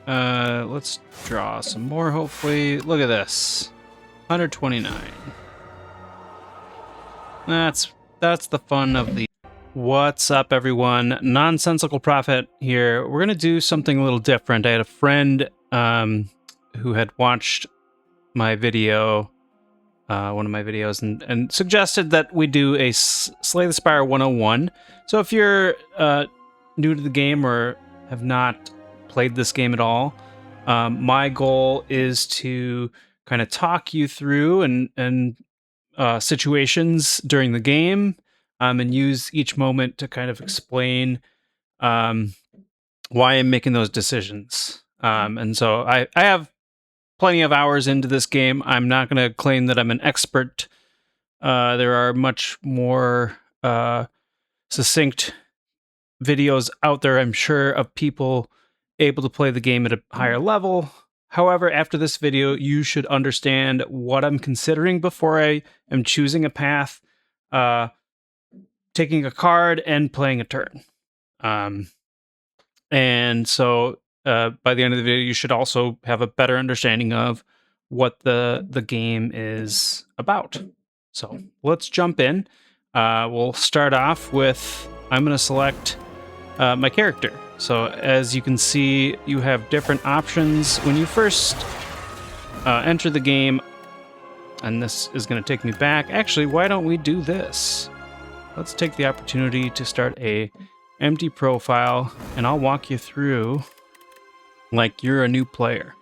Let's draw some more, hopefully. Look at this. 129. That's the fun of the... What's up, everyone? Nonsensical Prophet here. We're going to do something a little different. I had a friend who had watched my video, one of my videos, and suggested that we do a Slay the Spire 101. So if you're new to the game or have not played this game at all, my goal is to kind of talk you through and situations during the game, and use each moment to kind of explain why I'm making those decisions. And so I have plenty of hours into this game. I'm not going to claim that I'm an expert. There are much more succinct videos out there, I'm sure, of people able to play the game at a higher level. However, after this video, you should understand what I'm considering before I am choosing a path, taking a card, and playing a turn. And so by the end of the video, you should also have a better understanding of what the game is about. So let's jump in. We'll start off with, I'm going to select my character. So as you can see, you have different options when you first enter the game. And this is going to take me back. Actually, why don't we do this? Let's take the opportunity to start a empty profile, and I'll walk you through like you're a new player.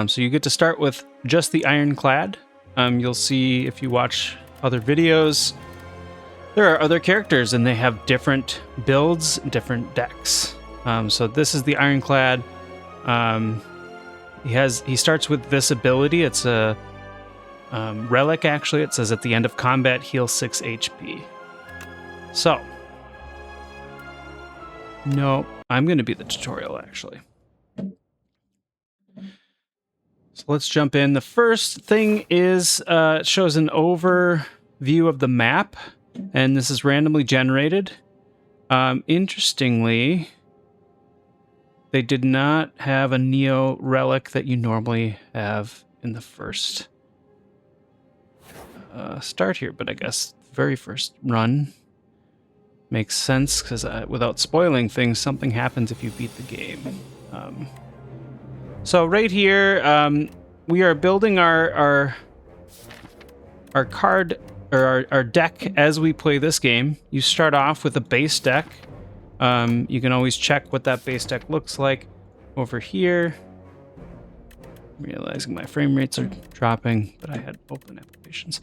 So you get to start with just the Ironclad. You'll see if you watch other videos, there are other characters and they have different builds, different decks. So this is the Ironclad. He starts with this ability. It's a relic, actually. It says at the end of combat, heal 6 HP. So, no, I'm going to be the tutorial, actually. So let's jump in. The first thing is it shows an overview of the map, and this is randomly generated. Interestingly, they did not have a Neo relic that you normally have in the first start here, but I guess the very first run makes sense because without spoiling things, something happens if you beat the game. So right here, we are building our card or our deck as we play this game. You start off with a base deck. You can always check what that base deck looks like over here. Realizing my frame rates are dropping, but I had open applications.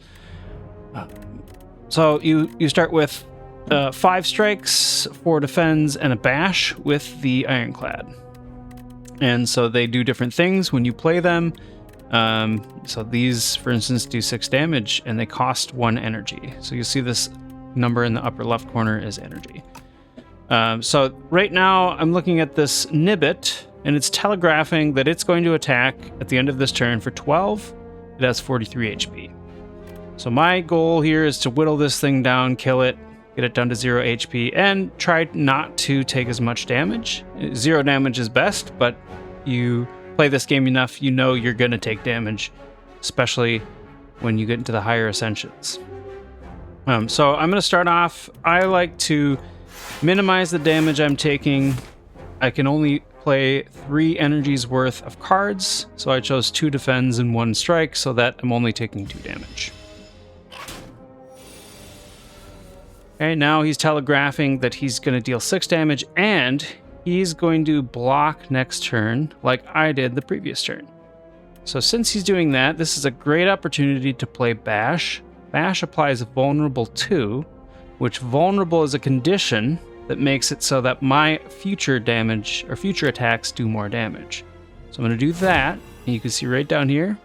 So you start with 5 strikes, 4 defends, and a bash with the Ironclad. And so they do different things when you play them. So these, for instance, do 6 damage, and they cost 1 energy. So you see this number in the upper left corner is energy. So right now I'm looking at this Nibbit, and it's telegraphing that it's going to attack at the end of this turn for 12. It has 43 HP. So my goal here is to whittle this thing down, kill it, get it down to 0 HP, and try not to take as much damage. 0 damage is best, but you play this game enough, you know you're going to take damage, especially when you get into the higher Ascensions. So I'm going to start off. I like to minimize the damage I'm taking. I can only play 3 energies worth of cards, so I chose 2 defends and 1 strike, so that I'm only taking 2 damage. Okay, now he's telegraphing that he's going to deal 6 damage, and he's going to block next turn like I did the previous turn. So since he's doing that, this is a great opportunity to play Bash. Bash applies Vulnerable 2, which Vulnerable is a condition that makes it so that my future damage or future attacks do more damage. So I'm going to do that, and you can see right down here,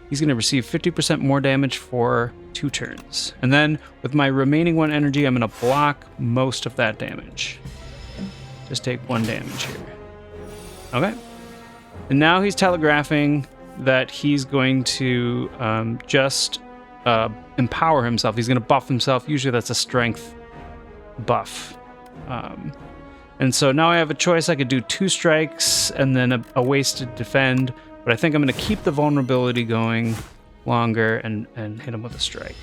he's going to receive 50% more damage for 2 turns. And then with my remaining 1 energy, I'm going to block most of that damage. Just take 1 damage here. Okay. And now he's telegraphing that he's going to just empower himself. He's going to buff himself. Usually that's a strength buff. And so now I have a choice. I could do 2 strikes and then a wasted defend, but I think I'm going to keep the vulnerability going longer and hit him with a strike.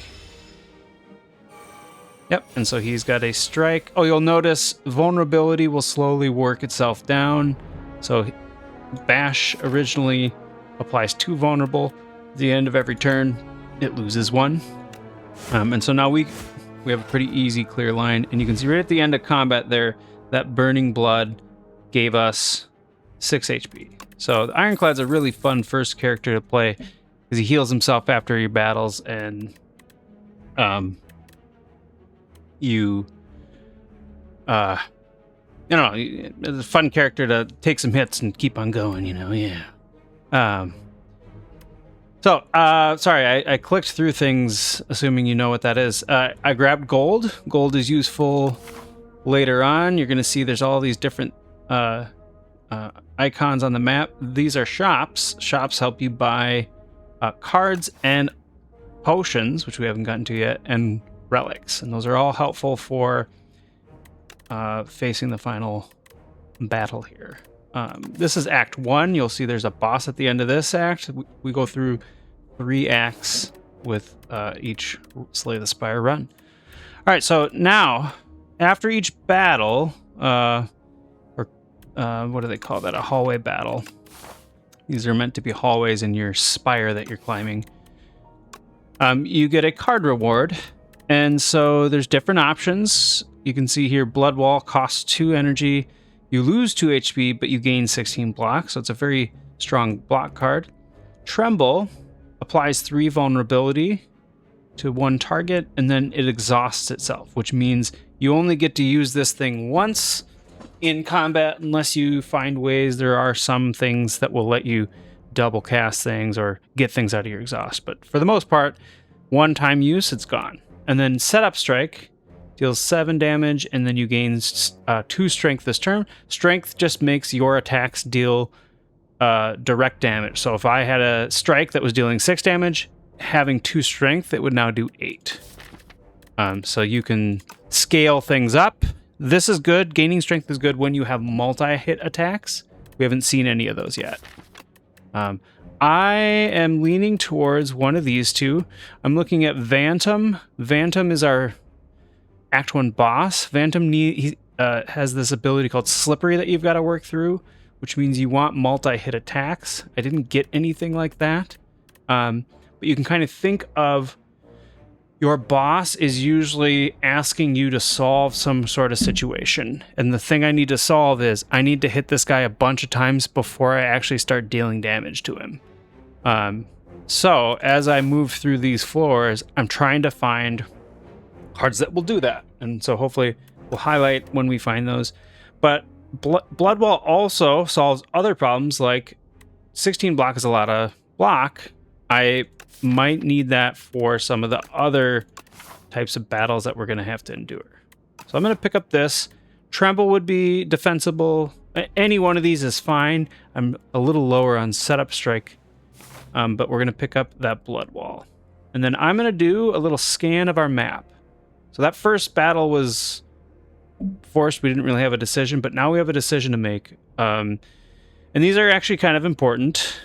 Yep, and so he's got a strike. Oh, you'll notice vulnerability will slowly work itself down. So Bash originally applies 2 vulnerable. At the end of every turn, it loses 1. And so now we have a pretty easy clear line. And you can see right at the end of combat there, that Burning Blood gave us 6 HP. So the Ironclad's a really fun first character to play because he heals himself after your battles, and you know, it's a fun character to take some hits and keep on going, you know, yeah. Sorry, I clicked through things assuming you know what that is. I grabbed gold. Gold is useful later on. You're going to see there's all these different icons on the map. These are shops. Shops help you buy cards and potions, which we haven't gotten to yet, and relics. And those are all helpful for facing the final battle here. This is Act 1. You'll see there's a boss at the end of this act. We go through 3 acts with each Slay the Spire run. All right, so now, after each battle, what do they call that? A hallway battle. These are meant to be hallways in your spire that you're climbing. You get a card reward, and so there's different options. You can see here, Blood Wall costs 2 energy. You lose 2 HP, but you gain 16 blocks, so it's a very strong block card. Tremble applies 3 vulnerability to 1 target, and then it exhausts itself, which means you only get to use this thing once in combat unless you find ways. There are some things that will let you double cast things or get things out of your exhaust, but for the most part, 1-time use, it's gone. And then Setup Strike deals 7 damage, and then you gain 2 strength this turn. Strength just makes your attacks deal direct damage. So if I had a strike that was dealing 6 damage, having 2 strength, it would now do 8. So you can scale things up. This is good. Gaining strength is good when you have multi-hit attacks. We haven't seen any of those yet. I am leaning towards one of these two. I'm looking at Vantum. Vantum is our Act 1 boss. Vantum has this ability called Slippery that you've got to work through, which means you want multi-hit attacks. I didn't get anything like that. But you can kind of think of your boss is usually asking you to solve some sort of situation. And the thing I need to solve is I need to hit this guy a bunch of times before I actually start dealing damage to him. So as I move through these floors, I'm trying to find cards that will do that. And so hopefully we'll highlight when we find those. But Blood Wall also solves other problems, like 16 block is a lot of block. I might need that for some of the other types of battles that we're going to have to endure. So I'm going to pick up this. Tremble would be defensible. Any one of these is fine. I'm a little lower on Setup Strike, but we're going to pick up that Blood Wall. And then I'm going to do a little scan of our map. So that first battle was forced. We didn't really have a decision, but now we have a decision to make. And these are actually kind of important.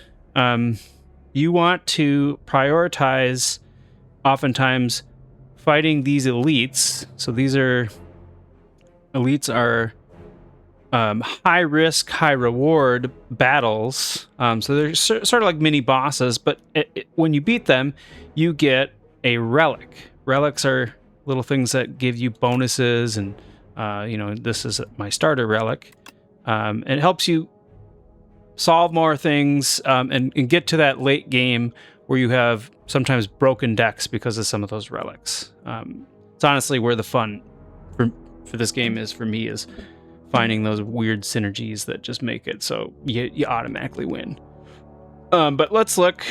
You want to prioritize, oftentimes, fighting these elites. So these elites are high risk, high reward battles. So they're sort of like mini bosses, but when you beat them, you get a relic. Relics are little things that give you bonuses, and this is my starter relic. It helps you solve more things and get to that late game where you have sometimes broken decks because of some of those relics. It's honestly where the fun for this game is for me, is finding those weird synergies that just make it so you automatically win. But let's look.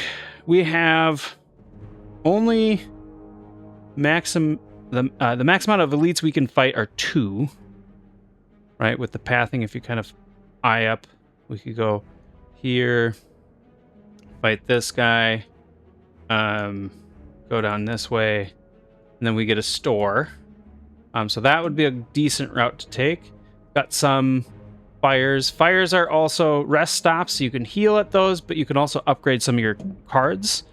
We have only the max amount of elites we can fight are 2, right? With the pathing, if you kind of eye up, we could go here, fight this guy, go down this way, and then we get a store. So that would be a decent route to take. Got some fires. Fires are also rest stops, so you can heal at those, but you can also upgrade some of your cards.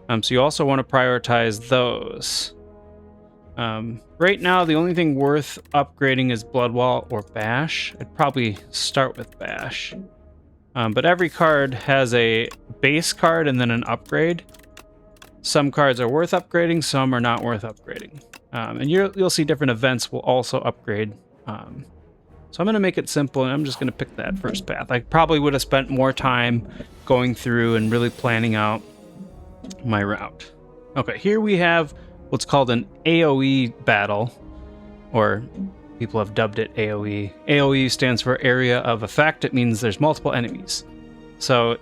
So you also want to prioritize those. Right now, the only thing worth upgrading is Bloodwall or Bash. I'd probably start with Bash. But every card has a base card and then an upgrade. Some cards are worth upgrading, some are not worth upgrading. And you'll see different events will also upgrade. So I'm going to make it simple, and I'm just going to pick that first path. I probably would have spent more time going through and really planning out my route. Okay, here we have what's called an AoE battle, or people have dubbed it AoE. AoE stands for Area of Effect. It means there's multiple enemies. So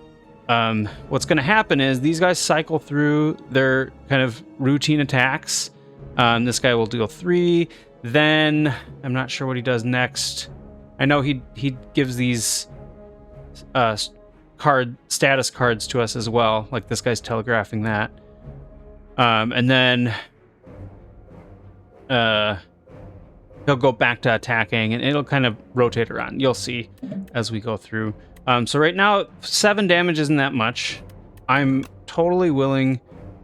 what's going to happen is these guys cycle through their kind of routine attacks. This guy will deal 3. Then I'm not sure what he does next. I know he gives these status cards to us as well, like this guy's telegraphing that. And then he'll go back to attacking, and it'll kind of rotate around. You'll see as we go through. So right now, 7 damage isn't that much. I'm totally willing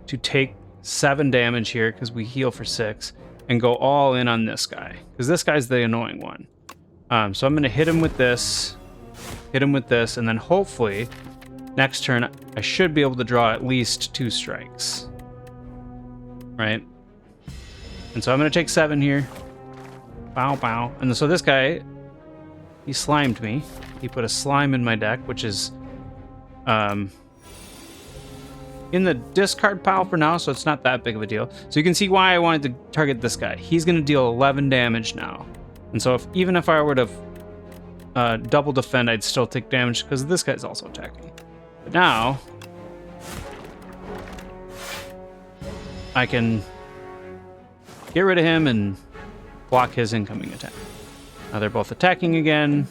to take 7 damage here because we heal for 6 and go all in on this guy, because this guy's the annoying one. So I'm going to hit him with this, and then hopefully next turn I should be able to draw at least 2 strikes. Right? And so I'm going to take 7 here. Bow, bow. And so this guy, he slimed me. He put a slime in my deck, which is in the discard pile for now, so it's not that big of a deal. So you can see why I wanted to target this guy. He's going to deal 11 damage now. And so even if I were to double defend, I'd still take damage because this guy's also attacking. But now I can get rid of him and block his incoming attack. Now they're both attacking again.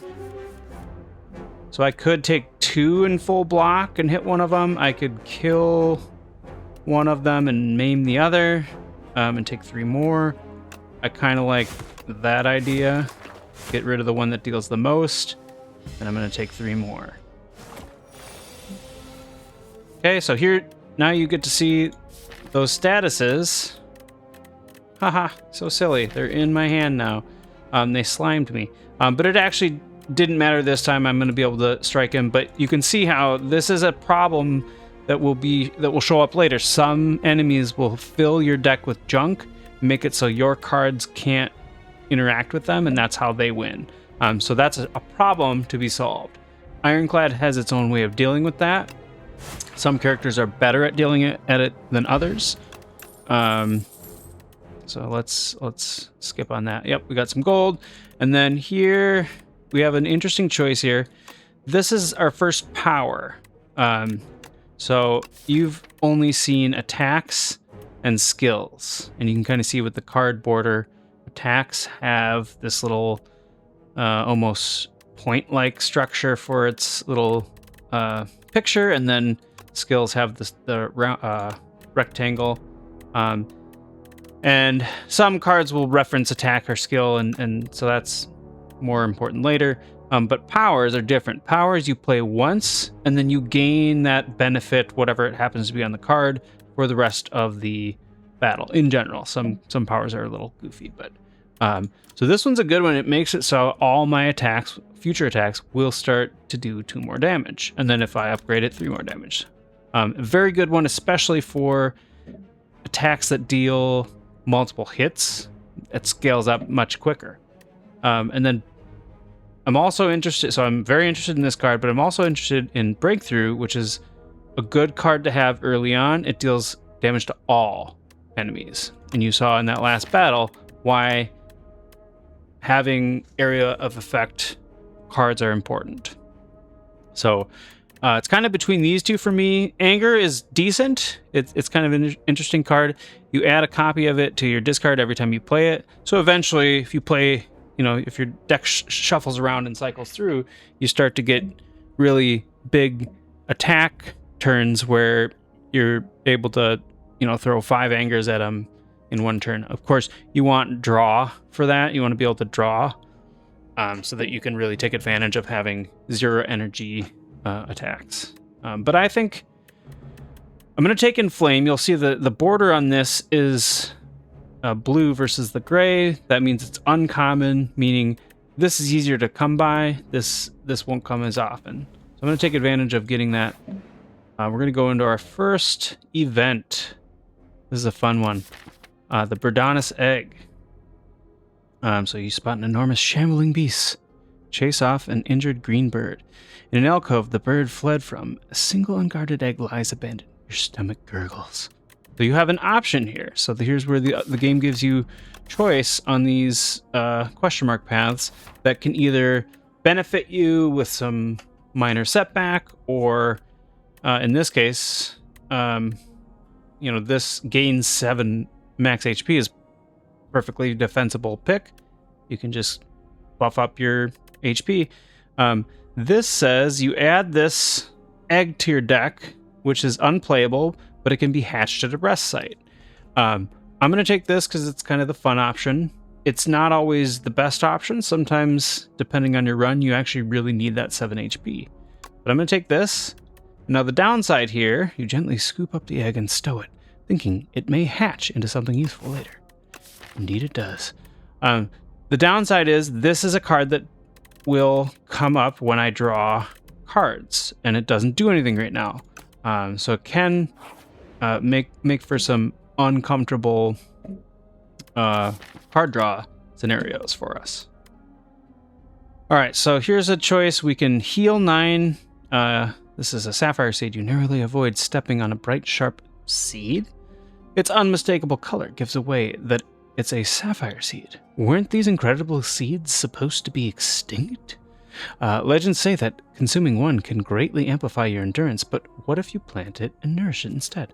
So I could take 2 in full block and hit one of them. I could kill one of them and maim the other, and take 3 more. I kind of like that idea. Get rid of the one that deals the most, and I'm going to take 3 more. Okay, so here, now you get to see those statuses. Haha, so silly. They're in my hand now. They slimed me. But it actually didn't matter this time. I'm going to be able to strike him, but you can see how this is a problem that will show up later. Some enemies will fill your deck with junk, make it so your cards can't interact with them, and that's how they win. So that's a problem to be solved. Ironclad has its own way of dealing with that. Some characters are better at dealing at it than others. So let's skip on that. Yep, we got some gold. And then here we have an interesting choice here. This is our first power. So you've only seen attacks and skills. And you can kind of see with the card border, attacks have this little almost point-like structure for its little picture, and then skills have the rectangle. And some cards will reference attack or skill, and so that's more important later. But powers are different. Powers you play once, and then you gain that benefit, whatever it happens to be on the card, for the rest of the battle. In general, some powers are a little goofy, but so this one's a good one. It makes it so all my attacks, future attacks, will start to do 2 more damage, and then if I upgrade it, 3 more damage. A very good one, especially for attacks that deal multiple hits. It scales up much quicker. And then I'm also interested, so I'm very interested in this card, but I'm also interested in Breakthrough, which is a good card to have early on. It deals damage to all enemies. And you saw in that last battle why having area of effect cards are important. So it's kind of between these two for me. Anger is decent. It's kind of an interesting card. You add a copy of it to your discard every time you play it. So eventually, if you play, if your deck shuffles around and cycles through, you start to get really big attack turns where you're able to, throw 5 angers at them in one turn. Of course, you want draw for that. You want to be able to draw. so that you can really take advantage of having 0 energy attacks. But I think I'm going to take Inflame. You'll see the border on this is blue versus the gray. That means it's uncommon, meaning this is easier to come by. This won't come as often. So I'm going to take advantage of getting that. We're going to go into our first event. This is a fun one. The Birdanus Egg. So you spot an enormous shambling beast. Chase off an injured green bird. In an alcove the bird fled from, a single unguarded egg lies abandoned. Your stomach gurgles. So you have an option here. So here's where the game gives you choice on these question mark paths that can either benefit you with some minor setback, or in this case, this gains 7 max HP is perfectly defensible pick. You can just buff up your HP. This says you add this egg to your deck, which is unplayable, but it can be hatched at a rest site. I'm going to take this because it's kind of the fun option. It's not always the best option. Sometimes, depending on your run, you actually really need that 7 HP. But I'm going to take this. Now the downside here, you gently scoop up the egg and stow it, thinking it may hatch into something useful later. Indeed it does. The downside is this is a card that will come up when I draw cards, and it doesn't do anything right now. So it can make for some uncomfortable card draw scenarios for us. All right, so here's a choice. We can heal 9. This is a sapphire seed. You narrowly avoid stepping on a bright, sharp seed. Its unmistakable color gives away that it's a sapphire seed. Weren't these incredible seeds supposed to be extinct? Legends say that consuming one can greatly amplify your endurance, but what if you plant it and nourish it instead?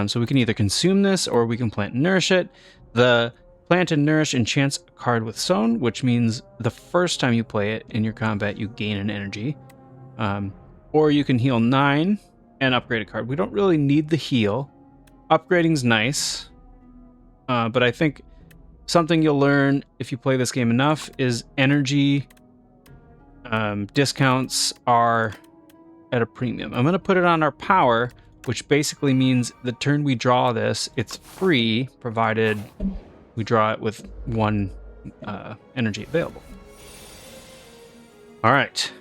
So we can either consume this or we can plant and nourish it. The plant and nourish enchants a card with sown, which means the first time you play it in your combat, you gain an energy. Or you can heal 9 and upgrade a card. We don't really need the heal. Upgrading's nice, but I think something you'll learn if you play this game enough is energy discounts are at a premium. I'm going to put it on our power, which basically means the turn we draw this, it's free, provided we draw it with 1 energy available. All right.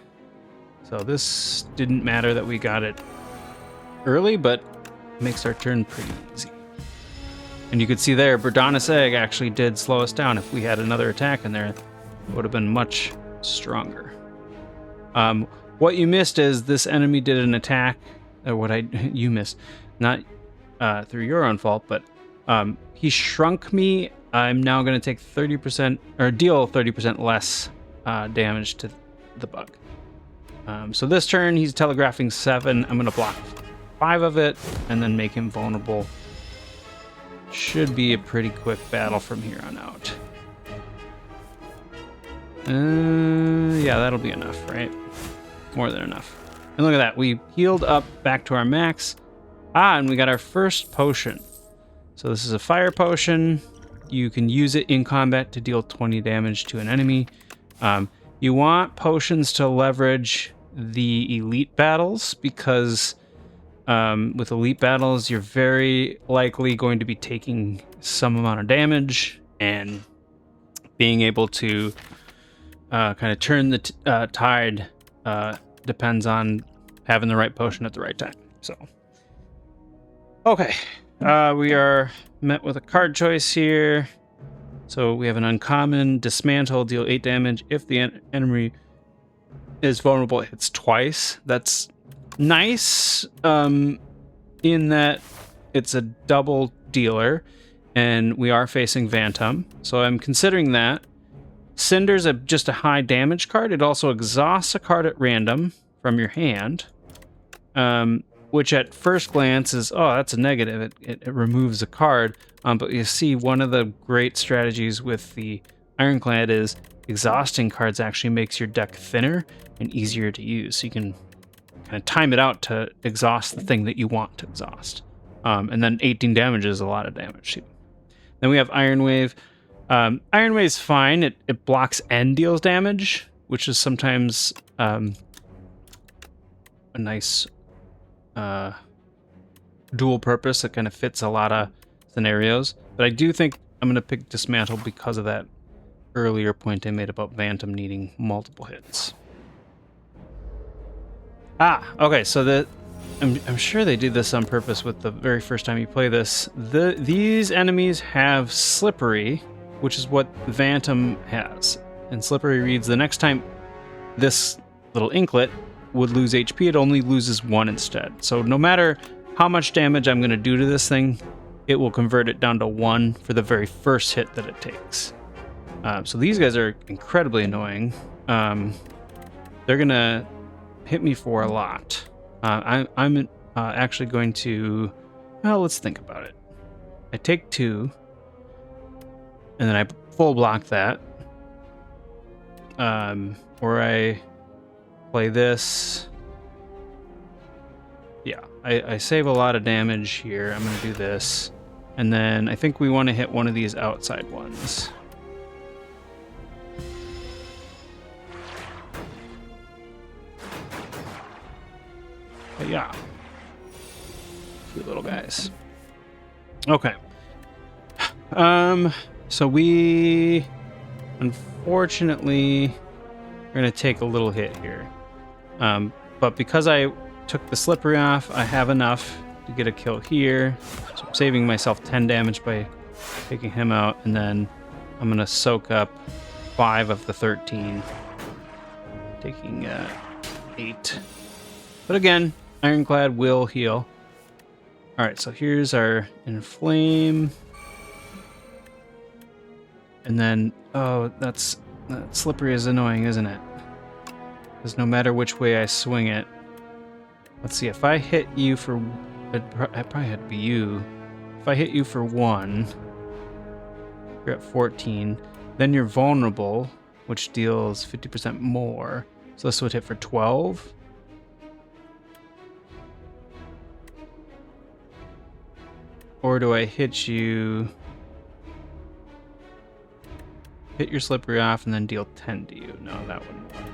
So this didn't matter that we got it early, but makes our turn pretty easy. And you could see there, Birdanus Egg actually did slow us down. If we had another attack in there, it would have been much stronger. What you missed is this enemy did an attack, or you missed, not through your own fault, but he shrunk me. I'm now going to take 30% or deal 30% less damage to the bug. So this turn he's telegraphing 7. I'm going to block 5 of it and then make him vulnerable. Should be a pretty quick battle from here on out. Yeah, that'll be enough, right? More than enough. And look at that. We healed up back to our max. And we got our first potion. So this is a fire potion. You can use it in combat to deal 20 damage to an enemy. You want potions to leverage the elite battles because with elite battles, you're very likely going to be taking some amount of damage, and being able to kind of turn the tide depends on having the right potion at the right time. So, okay, we are met with a card choice here. So we have an uncommon, dismantle, deal 8 damage. If the enemy is vulnerable, it hits twice. That's nice in that it's a double dealer, and we are facing Vantum. So I'm considering that. Cinder's just a high damage card. It also exhausts a card at random from your hand, which at first glance is, oh, that's a negative. It removes a card. But you see, one of the great strategies with the Ironclad is exhausting cards actually makes your deck thinner and easier to use. So you can kind of time it out to exhaust the thing that you want to exhaust. And then 18 damage is a lot of damage too. Then we have Iron Wave. Iron Way is fine. It blocks and deals damage, which is sometimes a nice dual purpose that kind of fits a lot of scenarios. But I do think I'm going to pick Dismantle because of that earlier point I made about Vantum needing multiple hits. Okay, so I'm sure they did this on purpose with the very first time you play this. These enemies have Slippery, which is what Vantum has. And Slippery reads, the next time this little inklet would lose HP, it only loses 1 instead. So no matter how much damage I'm going to do to this thing, it will convert it down to 1 for the very first hit that it takes. So these guys are incredibly annoying. They're going to hit me for a lot. I'm actually going to... Well, let's think about it. I take 2, and then I full block that. Or I play this. Yeah, I save a lot of damage here. I'm going to do this. And then I think we want to hit one of these outside ones. But yeah. Cute little guys. Okay. So we... Unfortunately, we're going to take a little hit here. But because I took the Slippery off, I have enough to get a kill here. So I'm saving myself 10 damage by taking him out. And then I'm going to soak up 5 of the 13. Taking 8. But again, Ironclad will heal. Alright, so here's our Inflame. And then, oh, that Slippery is annoying, isn't it? Because no matter which way I swing it. Let's see, if I hit you for... It probably had to be you. If I hit you for 1, you're at 14. Then you're vulnerable, which deals 50% more. So this would hit for 12. Or do I hit you... Hit your Slippery off and then deal 10 to you? No, that wouldn't work.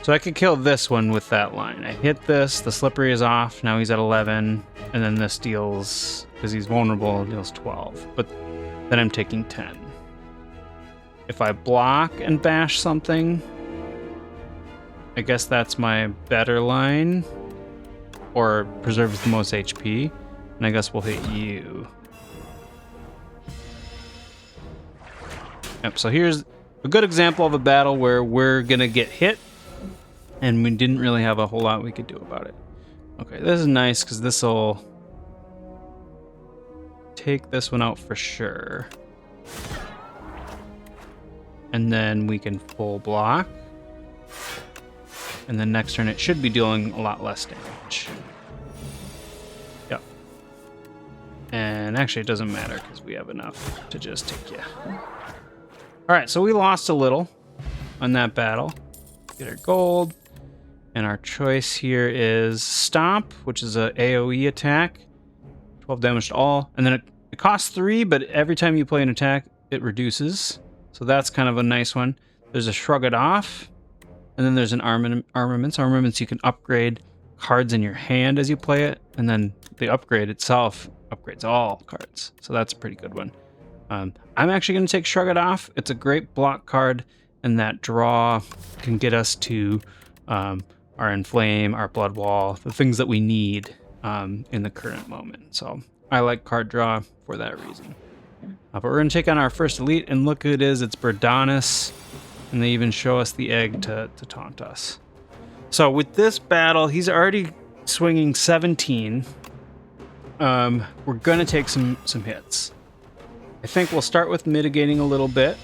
So I could kill this one with that line. I hit this, the Slippery is off, now he's at 11, and then this deals, because he's vulnerable, deals 12. But then I'm taking 10. If I block and bash something, I guess that's my better line, or preserves the most HP, and I guess we'll hit you. Yep, so here's a good example of a battle where we're gonna get hit, and we didn't really have a whole lot we could do about it. Okay, this is nice, because this will take this one out for sure. And then we can full block. And then next turn it should be dealing a lot less damage. Yep. And actually it doesn't matter, because we have enough to just take you. Alright, so we lost a little on that battle. Get our gold. And our choice here is Stomp, which is a AoE attack. 12 damage to all. And then it costs 3, but every time you play an attack, it reduces. So that's kind of a nice one. There's a Shrug It Off. And then there's an Armaments. Armaments, you can upgrade cards in your hand as you play it. And then the upgrade itself upgrades all cards. So that's a pretty good one. I'm actually going to take Shrug It Off. It's a great block card. And that draw can get us to... our Inflame, our Blood Wall, the things that we need in the current moment. So I like card draw for that reason. But we're going to take on our first elite, and look who it is. It's Berdanis, and they even show us the egg to taunt us. So with this battle, he's already swinging 17. We're going to take some hits. I think we'll start with mitigating a little bit.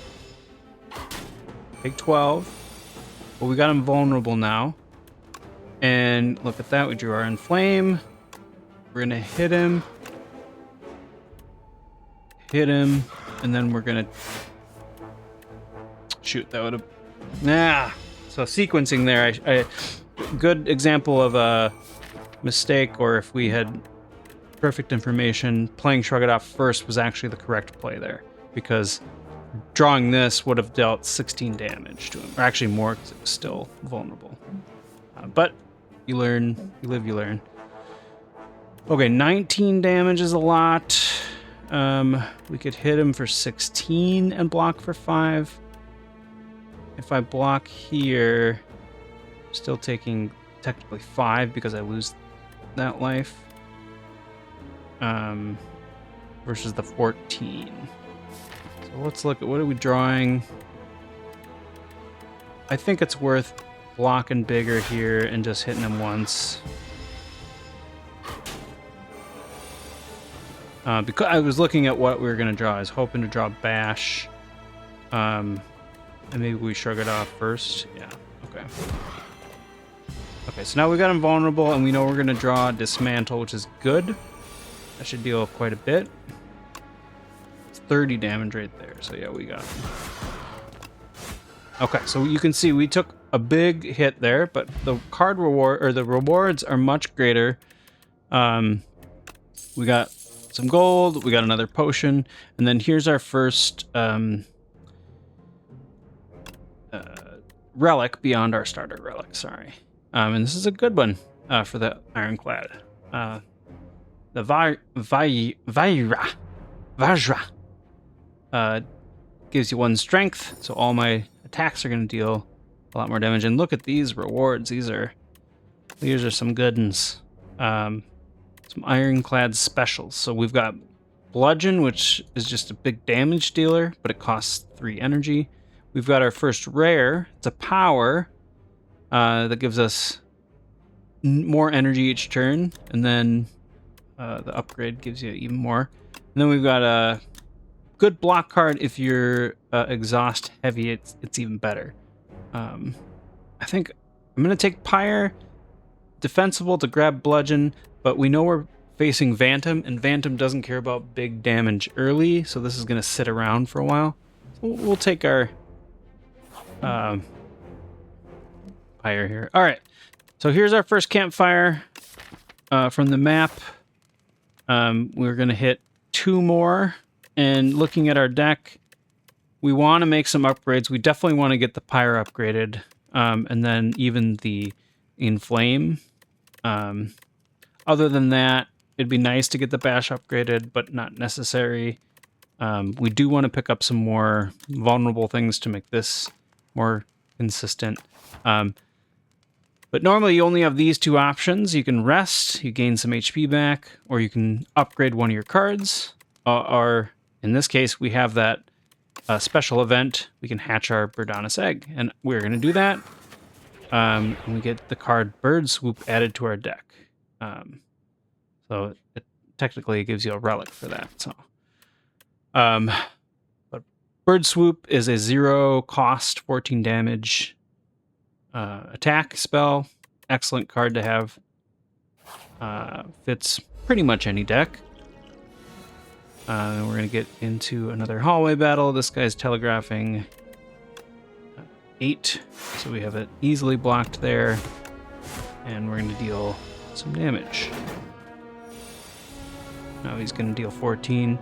Take 12. Well, we got him vulnerable now. And look at that, we drew our Inflame. We're gonna hit him, and then we're gonna shoot. That would have, So sequencing there, I good example of a mistake, or if we had perfect information. Playing Shrug It Off first was actually the correct play there, because drawing this would have dealt 16 damage to him. Or actually more, because it was still vulnerable. But you learn, you live, you learn. Okay, 19 damage is a lot. We could hit him for 16 and block for 5. If I block here, I'm still taking technically 5 because I lose that life. Versus the 14. So let's look at what are we drawing. I think it's worth blocking bigger here and just hitting him once. Because I was looking at what we were going to draw. I was hoping to draw Bash. And maybe we Shrug It Off first. Yeah, okay. Okay, so now we got him vulnerable, and we know we're going to draw Dismantle, which is good. That should deal quite a bit. It's 30 damage right there, so yeah, we got him. Okay, so you can see we took a big hit there, but the card reward, or the rewards, are much greater. We got some gold, we got another potion, and then here's our first relic beyond our starter relic, sorry. And this is a good one for the Ironclad. The Vajra gives you 1 strength, so all my attacks are going to deal a lot more damage. And look at these rewards. These are some good ones. Some Ironclad specials. So we've got Bludgeon, which is just a big damage dealer, but it costs 3 energy. We've got our first rare. It's a power that gives us more energy each turn, and then the upgrade gives you even more. And then we've got a good block card. If you're exhaust heavy, it's even better. I think I'm gonna take Pyre. Defensible to grab Bludgeon, but we know we're facing Vantum, and Vantum doesn't care about big damage early, so this is gonna sit around for a while. So we'll take our Pyre here. All right, so here's our first campfire from the map. We're gonna hit 2 more, and looking at our deck, we want to make some upgrades. We definitely want to get the Pyre upgraded, and then even the Inflame. Other than that, it'd be nice to get the Bash upgraded, but not necessary. We do want to pick up some more vulnerable things to make this more consistent. But normally you only have these 2 options. You can rest, you gain some HP back, or you can upgrade one of your cards. Or in this case, we have that special event. We can hatch our Birdonis egg, and we're going to do that. And we get the card Bird Swoop added to our deck. So technically it gives you a relic for that. So, but Bird Swoop is a 0 cost, 14 damage attack spell. Excellent card to have. Fits pretty much any deck. We're going to get into another hallway battle. This guy's telegraphing 8, so we have it easily blocked there. And we're going to deal some damage. Now he's going to deal 14.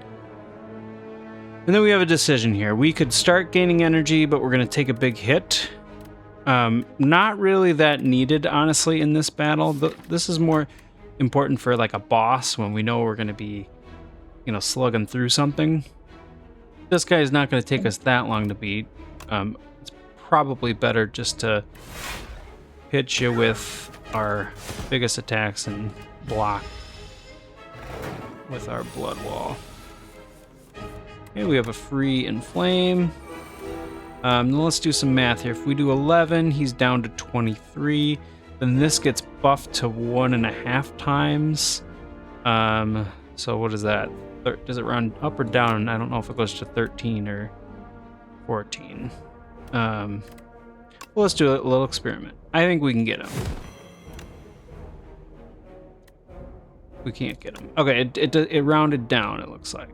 And then we have a decision here. We could start gaining energy, but we're going to take a big hit. Not really that needed, honestly, in this battle. This is more important for like a boss when we know we're going to be, you know, slugging through something. This guy is not going to take us that long to beat. It's probably better just to hit you with our biggest attacks and block with our blood wall. Okay, we have a free Inflame. Let's do some math here. If we do 11, he's down to 23. Then this gets buffed to 1.5 times. So what is that? Does it run up or down? I don't know if it goes to 13 or 14. Well, let's do a little experiment. I think we can get him. We can't get him. Okay, it rounded down, it looks like.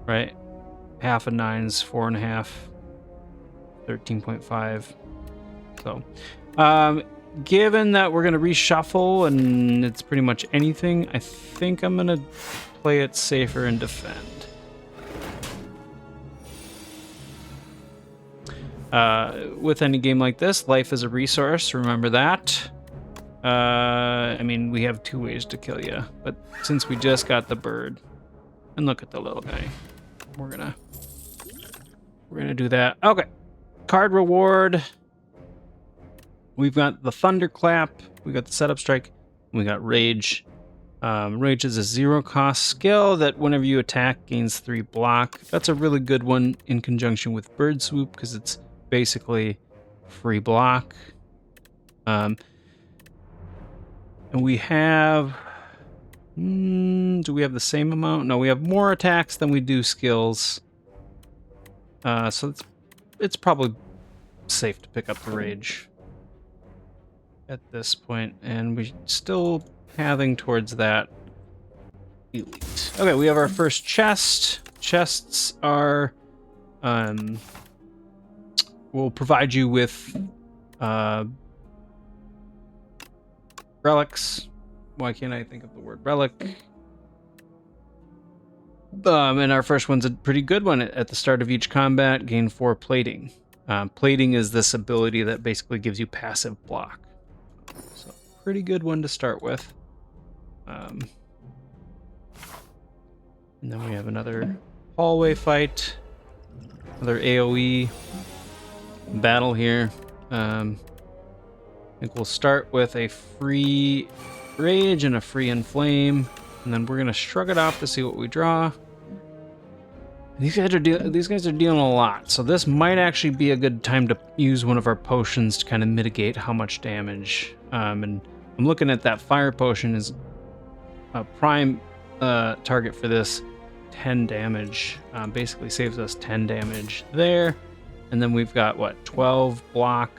Right? Half of 9's 4.5. 13.5. So, given that we're going to reshuffle and it's pretty much anything, I think I'm going to play it safer and defend. With any game like this, life is a resource. Remember that. I mean, we have 2 ways to kill you, but since we just got the bird, and look at the little guy, we're gonna do that. Okay, card reward. We've got the Thunderclap, we got the Setup Strike, and we got Rage. Rage is a 0-cost skill that whenever you attack gains 3 block. That's a really good one in conjunction with Bird Swoop because it's basically free block. And we have... do we have the same amount? No, we have more attacks than we do skills. So it's probably safe to pick up the Rage at this point, and we're still pathing towards that elite. Okay, we have our first chest. Chests are will provide you with relics. Why can't I think of the word relic? And our first one's a pretty good one. At the start of each combat, gain 4 plating. Plating is this ability that basically gives you passive block. So pretty good one to start with. And then we have another hallway fight, another AoE battle here. I think we'll start with a free Rage and a free Inflame, and then we're gonna shrug it off to see what we draw. These guys are dealing a lot, so this might actually be a good time to use one of our potions to kind of mitigate how much damage. And I'm looking at that fire potion is a prime target for this. 10 damage, basically saves us 10 damage there, and then we've got what, 12 block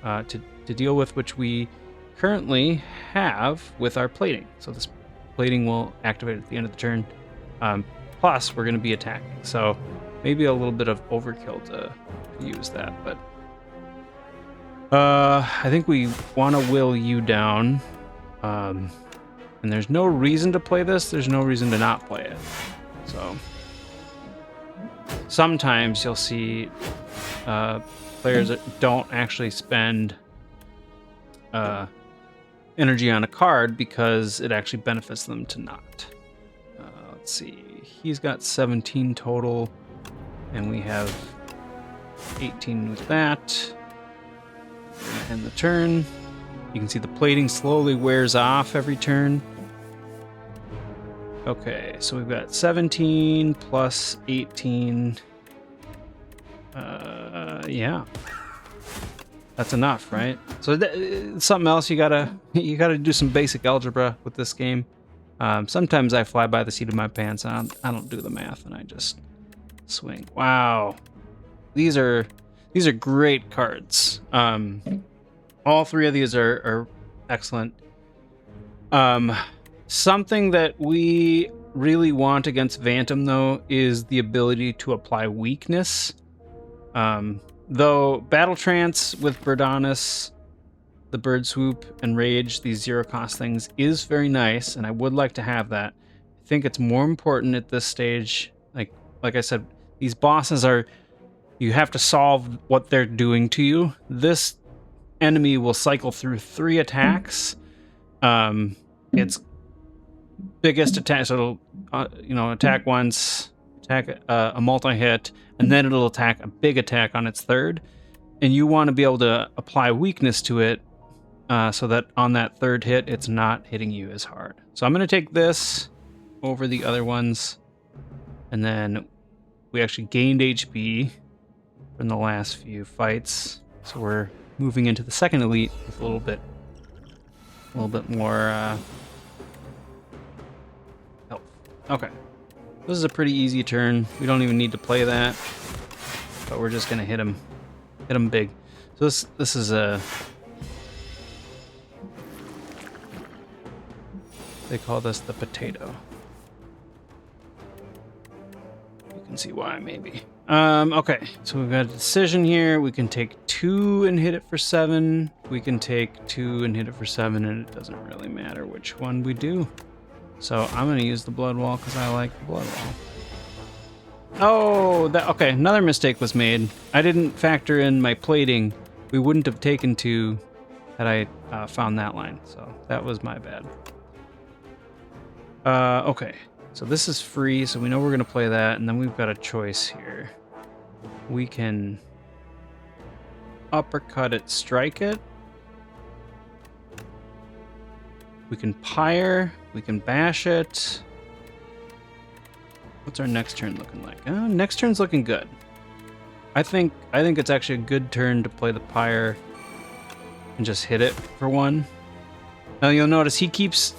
to deal with, which we currently have with our plating. So this plating will activate at the end of the turn. Plus, we're going to be attacking, so maybe a little bit of overkill to use that, but I think we want to will you down, and there's no reason to play this. There's no reason to not play it. So sometimes you'll see players that don't actually spend energy on a card because it actually benefits them to not. Let's see. He's got 17 total, and we have 18 with that. We're gonna end the turn. You can see the plating slowly wears off every turn. Okay, so we've got 17 plus 18. Yeah, that's enough, right? So something else you gotta do some basic algebra with this game. Sometimes I fly by the seat of my pants. I don't do the math, and I just swing. Wow, these are great cards. All 3 of these are excellent. Something that we really want against Phantom, though, is the ability to apply weakness. Though Battle Trance with Birdonis, the Bird Swoop, and Rage, these 0-cost things, is very nice, and I would like to have that. I think it's more important at this stage. Like I said, these bosses you have to solve what they're doing to you. This enemy will cycle through 3 attacks. Its biggest attack, so it'll attack once, attack a multi-hit, and then it'll attack a big attack on its third. And you want to be able to apply weakness to it so that on that third hit, it's not hitting you as hard. So I'm going to take this over the other ones, and then we actually gained HP from the last few fights. So we're moving into the second elite with a little bit more health. Okay, this is a pretty easy turn. We don't even need to play that, but we're just gonna hit him big. So this is they call this the potato. You can see why, maybe. Okay, so we've got a decision here. We can take 2 and hit it for 7. We can take 2 and hit it for 7, and it doesn't really matter which one we do. So I'm going to use the Blood Wall because I like the Blood Wall. Oh, okay, another mistake was made. I didn't factor in my plating. We wouldn't have taken 2 had I found that line, so that was my bad. Okay, so this is free, so we know we're going to play that, and then we've got a choice here. We can uppercut it, strike it. We can pyre, we can bash it. What's our next turn looking like? Next turn's looking good. I think it's actually a good turn to play the pyre and just hit it for 1. Now you'll notice he keeps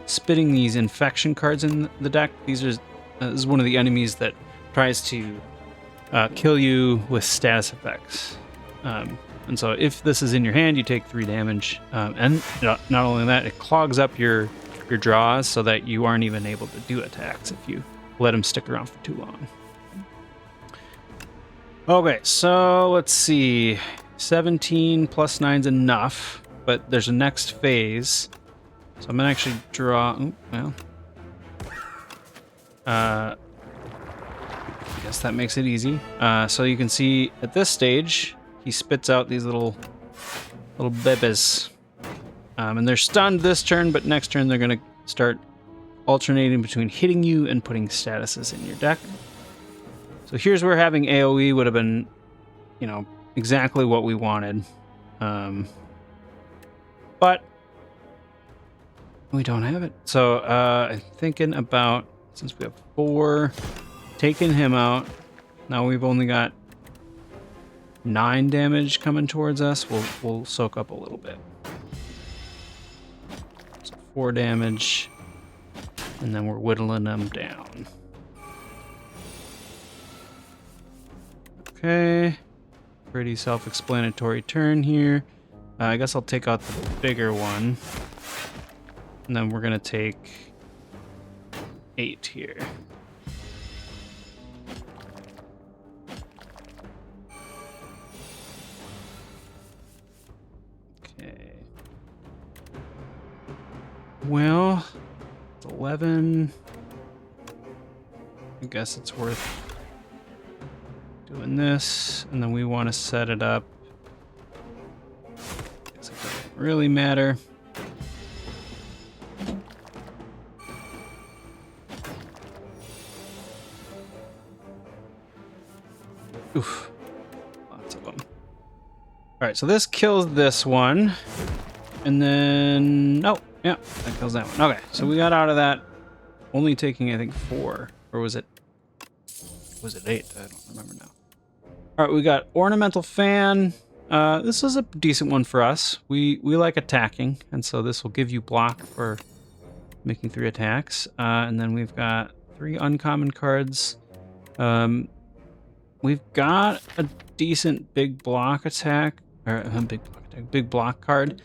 spitting these infection cards in the deck. These are this is one of the enemies that tries to kill you with status effects. And so if this is in your hand, you take 3 damage. And not only that, it clogs up your draws so that you aren't even able to do attacks if you let them stick around for too long. Okay, so let's see. 17 plus 9's enough, but there's a next phase. So I'm going to actually draw... I guess that makes it easy. So you can see at this stage, he spits out these little bebes. And they're stunned this turn, but next turn they're going to start alternating between hitting you and putting statuses in your deck. So here's where having AoE would have been, exactly what we wanted. But we don't have it. So I'm thinking about, since we have 4, taking him out. Now we've only got 9 damage coming towards us. We'll soak up a little bit. 4 damage, and then we're whittling them down. Okay, pretty self-explanatory turn here. I guess I'll take out the bigger one, and then we're gonna take 8 here. Well, it's 11. I guess it's worth doing this, and then we want to set it up. Guess it doesn't really matter. Oof, lots of them. All right, so this kills this one, and then yeah, that kills that one. Okay, so we got out of that only taking, I think, 4. Or was it 8? I don't remember now. All right, we got Ornamental Fan. This is a decent one for us. We like attacking, and so this will give you block for making 3 attacks. And then we've got 3 uncommon cards. We've got a decent big block attack, or a big block card.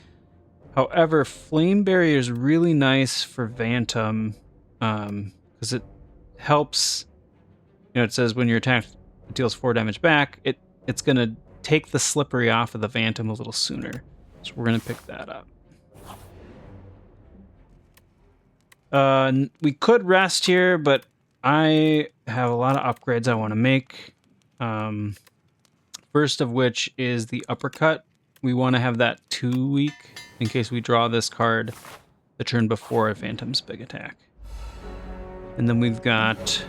However, Flame Barrier is really nice for Phantom because it helps. It says when you're attacked, it deals 4 damage back. It's going to take the Slippery off of the Phantom a little sooner. So we're going to pick that up. We could rest here, but I have a lot of upgrades I want to make. First of which is the Uppercut. We want to have that 2 weak in case we draw this card the turn before a Phantom's big attack. And then we've got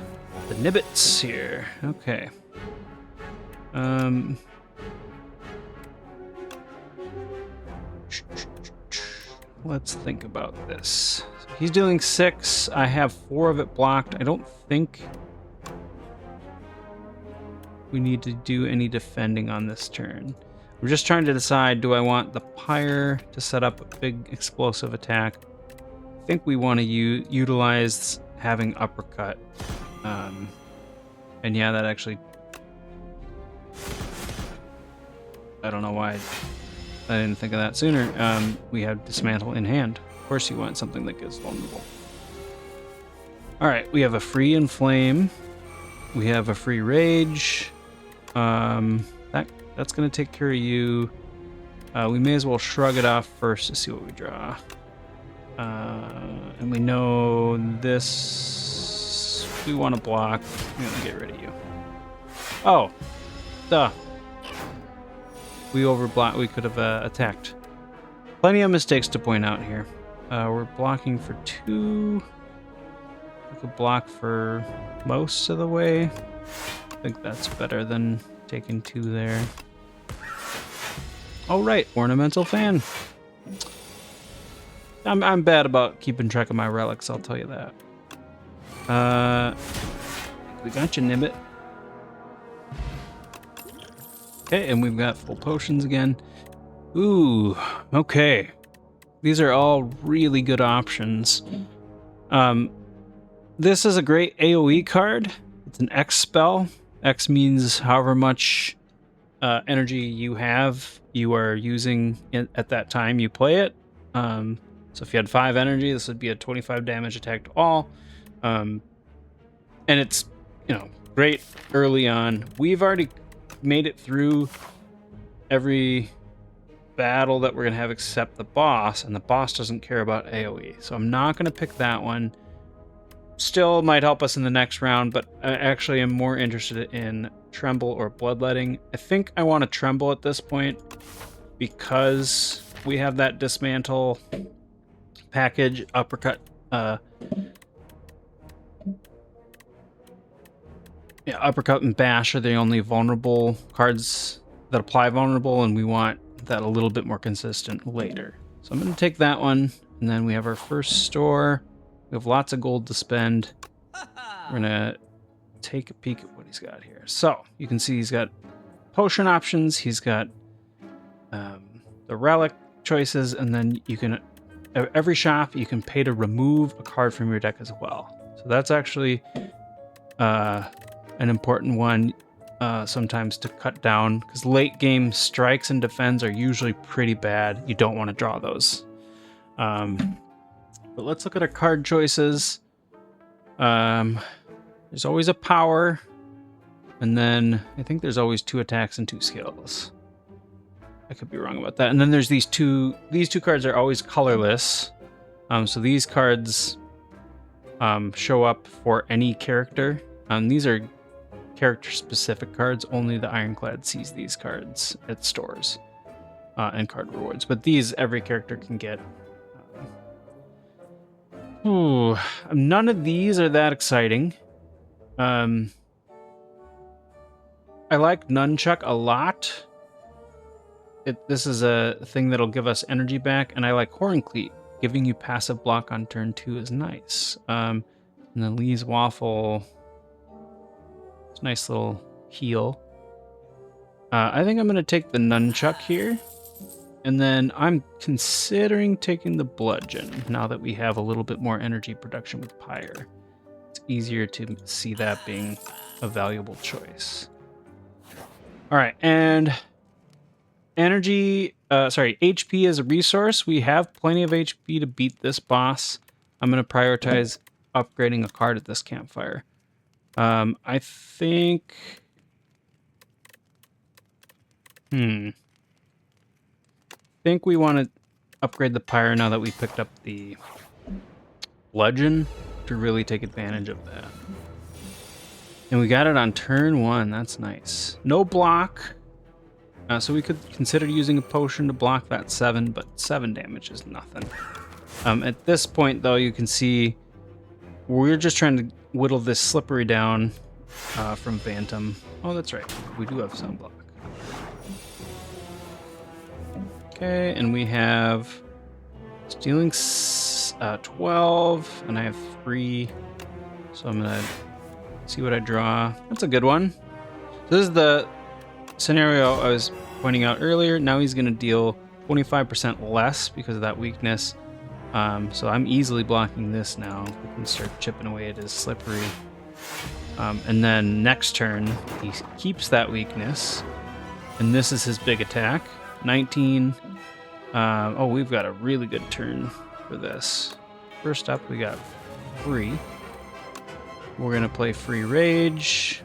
the Nibbits here. Okay. Let's think about this. So he's dealing 6. I have 4 of it blocked. I don't think we need to do any defending on this turn. We're just trying to decide, do I want the Pyre to set up a big explosive attack? I think we want to utilize having Uppercut. And yeah, that actually... I don't know why I didn't think of that sooner. We have Dismantle in hand. Of course you want something that gets vulnerable. Alright, we have a free Inflame. We have a free Rage. That's going to take care of you. We may as well shrug it off first to see what we draw. And we know this. We want to block. We want to get rid of you. Oh, duh. We overblocked. We could have attacked. Plenty of mistakes to point out here. We're blocking for 2. We could block for most of the way. I think that's better than taking 2 there. Oh, right. Ornamental fan. I'm bad about keeping track of my relics, I'll tell you that. We got you, Nibbit. Okay, and we've got full potions again. Ooh, okay. These are all really good options. This is a great AoE card. It's an X spell. X means however much energy you have, you are using at that time you play it. So if you had 5 energy, this would be a 25 damage attack to all. And it's, great early on. We've already made it through every battle that we're going to have except the boss, and the boss doesn't care about AoE. So I'm not going to pick that one. Still might help us in the next round, but I actually am more interested in Tremble or Bloodletting. I think I want to Tremble at this point because we have that Dismantle package, Uppercut. Uppercut and Bash are the only vulnerable cards that apply vulnerable, and we want that a little bit more consistent later. So I'm going to take that one, and then we have our first store. We have lots of gold to spend. We're going to take a peek at what he's got here. So you can see he's got potion options. He's got the relic choices, and then you can, every shop, you can pay to remove a card from your deck as well. So that's actually an important one sometimes to cut down, because late game strikes and defends are usually pretty bad. You don't want to draw those. But let's look at our card choices. There's always a power, and then I think there's always 2 attacks and 2 skills. I could be wrong about that. And then there's these two cards are always colorless. So these cards show up for any character. These are character-specific cards. Only the Ironclad sees these cards at stores and card rewards. But these, every character can get. None of these are that exciting. I like Nunchuck a lot. This is a thing that'll give us energy back, and I like Horncleat. Giving you passive block on turn 2 is nice. And then Lee's Waffle. It's a nice little heal. I think I'm going to take the Nunchuck here. And then I'm considering taking the Bludgeon now that we have a little bit more energy production with Pyre. It's easier to see that being a valuable choice. All right, and HP as a resource. We have plenty of HP to beat this boss. I'm going to prioritize upgrading a card at this campfire. I think... I think we want to upgrade the Pyre now that we picked up the Bludgeon to really take advantage of that. And we got it on turn 1. That's nice. No block. So we could consider using a potion to block that 7, but 7 damage is nothing. At this point, though, you can see we're just trying to whittle this Slippery down from Phantom. Oh, that's right. We do have some block. Okay, and we have stealing 12, and I have 3. So I'm going to see what I draw. That's a good one. So this is the scenario I was pointing out earlier. Now he's going to deal 25% less because of that weakness. So I'm easily blocking this now. We can start chipping away at his Slippery. And then next turn, he keeps that weakness. And this is his big attack. 19. Oh, we've got a really good turn for this. First up, we got Free. We're going to play Free Rage.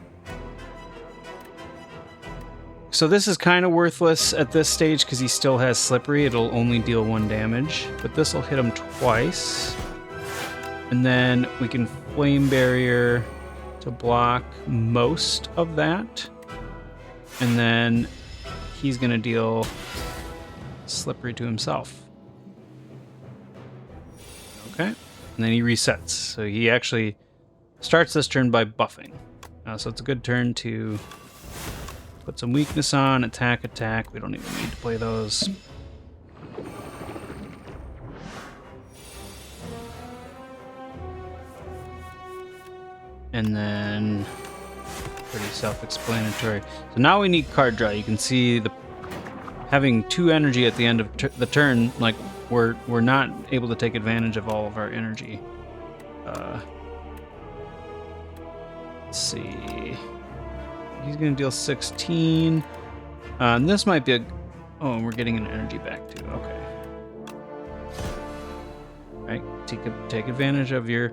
So this is kind of worthless at this stage because he still has Slippery. It'll only deal 1 damage, but this will hit him twice. And then we can Flame Barrier to block most of that. And then he's going to deal Slippery to himself. Okay. And then he resets. So he actually starts this turn by buffing. So it's a good turn to put some weakness on, attack. We don't even need to play those. And then pretty self-explanatory. So now we need card draw. You can see having 2 energy at the end of the turn, like we're not able to take advantage of all of our energy. Let's see. He's going to deal 16. And this might be oh, and we're getting an energy back too. Okay. All right. Take advantage of your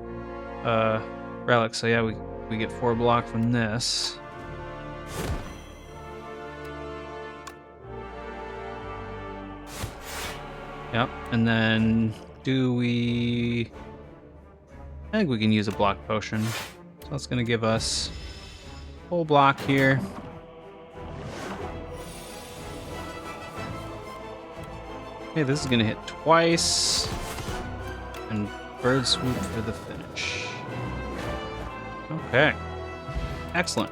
relic. So yeah, we get 4 block from this. Yep. And then I think we can use a block potion. So that's going to give us full block here. Okay, this is going to hit twice. And Bird Swoop for the finish. Okay. Excellent.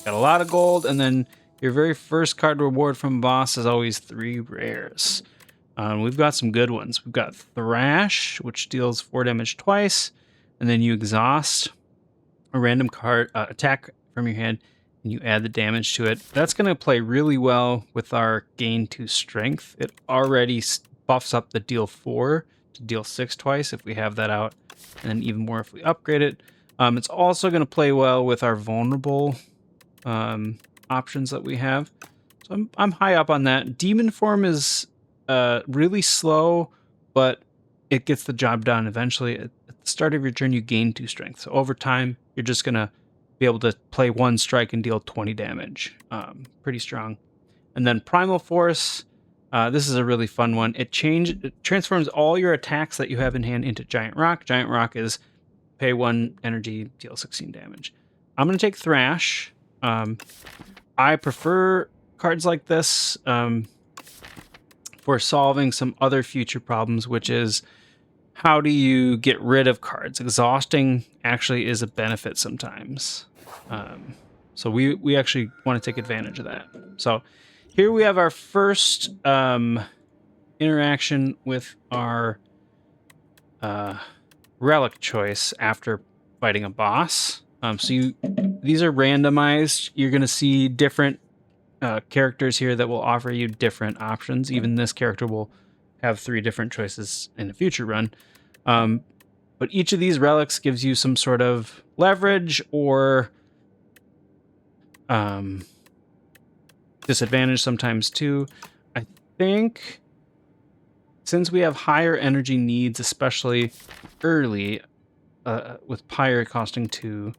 Got a lot of gold, and then your very first card reward from boss is always 3 rares. We've got some good ones. We've got Thrash, which deals 4 damage twice, and then you exhaust a random card attack from your hand, and you add the damage to it. That's going to play really well with our gain 2 strength. It already buffs up the deal 4 to deal 6 twice if we have that out, and then even more if we upgrade it. It's also going to play well with our vulnerable options that we have. So I'm high up on that. Demon form is really slow, but it gets the job done eventually. At the start of your turn, you gain 2 strength. So over time, you're just going to be able to play 1 strike and deal 20 damage. Pretty strong. And then Primal Force. This is a really fun one. It transforms all your attacks that you have in hand into Giant Rock. Giant Rock is pay 1 energy, deal 16 damage. I'm going to take Thrash. I prefer cards like this for solving some other future problems, which is how do you get rid of cards? Exhausting actually is a benefit sometimes. So we actually want to take advantage of that. So here we have our first interaction with our relic choice after fighting a boss. These are randomized. You're going to see different characters here that will offer you different options. Even this character will have 3 different choices in a future run. But each of these relics gives you some sort of leverage or disadvantage sometimes too. I think since we have higher energy needs, especially early, with Pyre costing 2,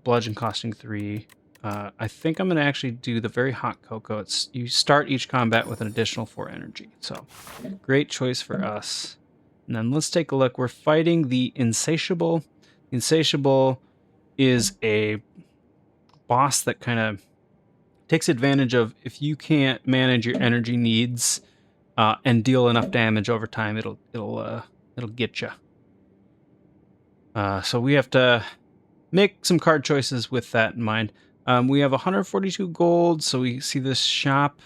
Bludgeon costing 3, I think I'm going to actually do the very hot cocoa. You start each combat with an additional 4 energy. So great choice for us. And then let's take a look. We're fighting the Insatiable. Insatiable is a boss that kind of takes advantage of if you can't manage your energy needs and deal enough damage over time, it'll get you. So we have to make some card choices with that in mind. We have 142 gold, so we see this shop.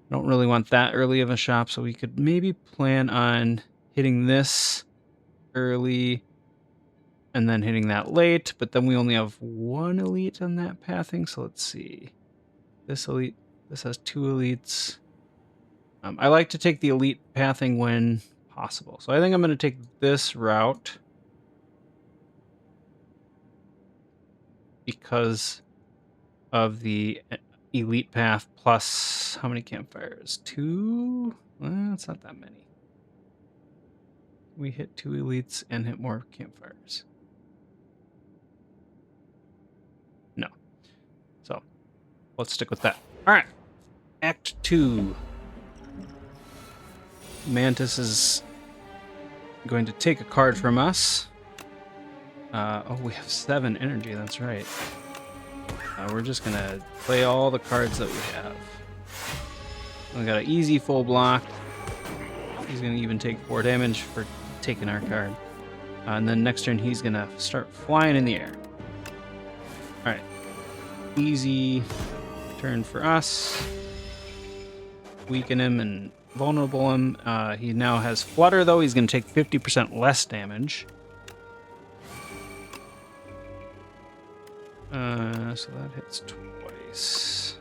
I don't really want that early of a shop, so we could maybe plan on hitting this early and then hitting that late, but then we only have 1 elite on that pathing, so let's see. This elite, this has 2 elites. I like to take the elite pathing when possible, so I think I'm going to take this route because of the elite path plus how many campfires? 2? Well, it's not that many. We hit 2 elites and hit more campfires. No. So Let's stick with that. All right. Act 2. Mantis is going to take a card from us. Oh, we have 7 energy. That's right. We're just going to play all the cards that we have. We got an easy full block. He's going to even take 4 damage for taking our card. And then next turn, he's going to start flying in the air. All right. Easy turn for us. Weaken him and vulnerable him. He now has Flutter, though. He's going to take 50% less damage. So that hits twice.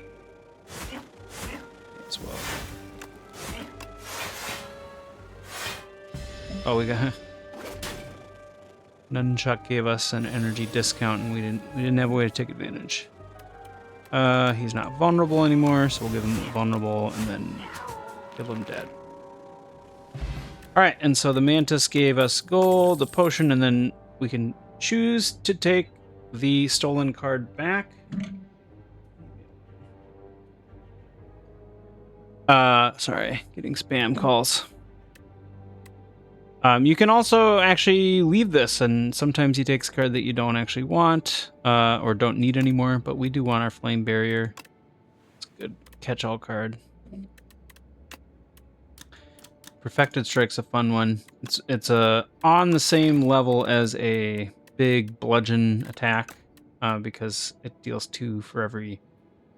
As well. Oh, we got... Nunchuck gave us an energy discount, and we didn't have a way to take advantage. He's not vulnerable anymore, so we'll give him vulnerable and then kill him dead. All right, and so the Mantis gave us gold, the potion, and then we can choose to take the stolen card back. Sorry, getting spam calls. You can also actually leave this, and sometimes he takes a card that you don't actually want or don't need anymore, but we do want our Flame Barrier. It's a good catch-all card. Perfected Strike's a fun one. It's on the same level as a big bludgeon attack because it deals 2 for every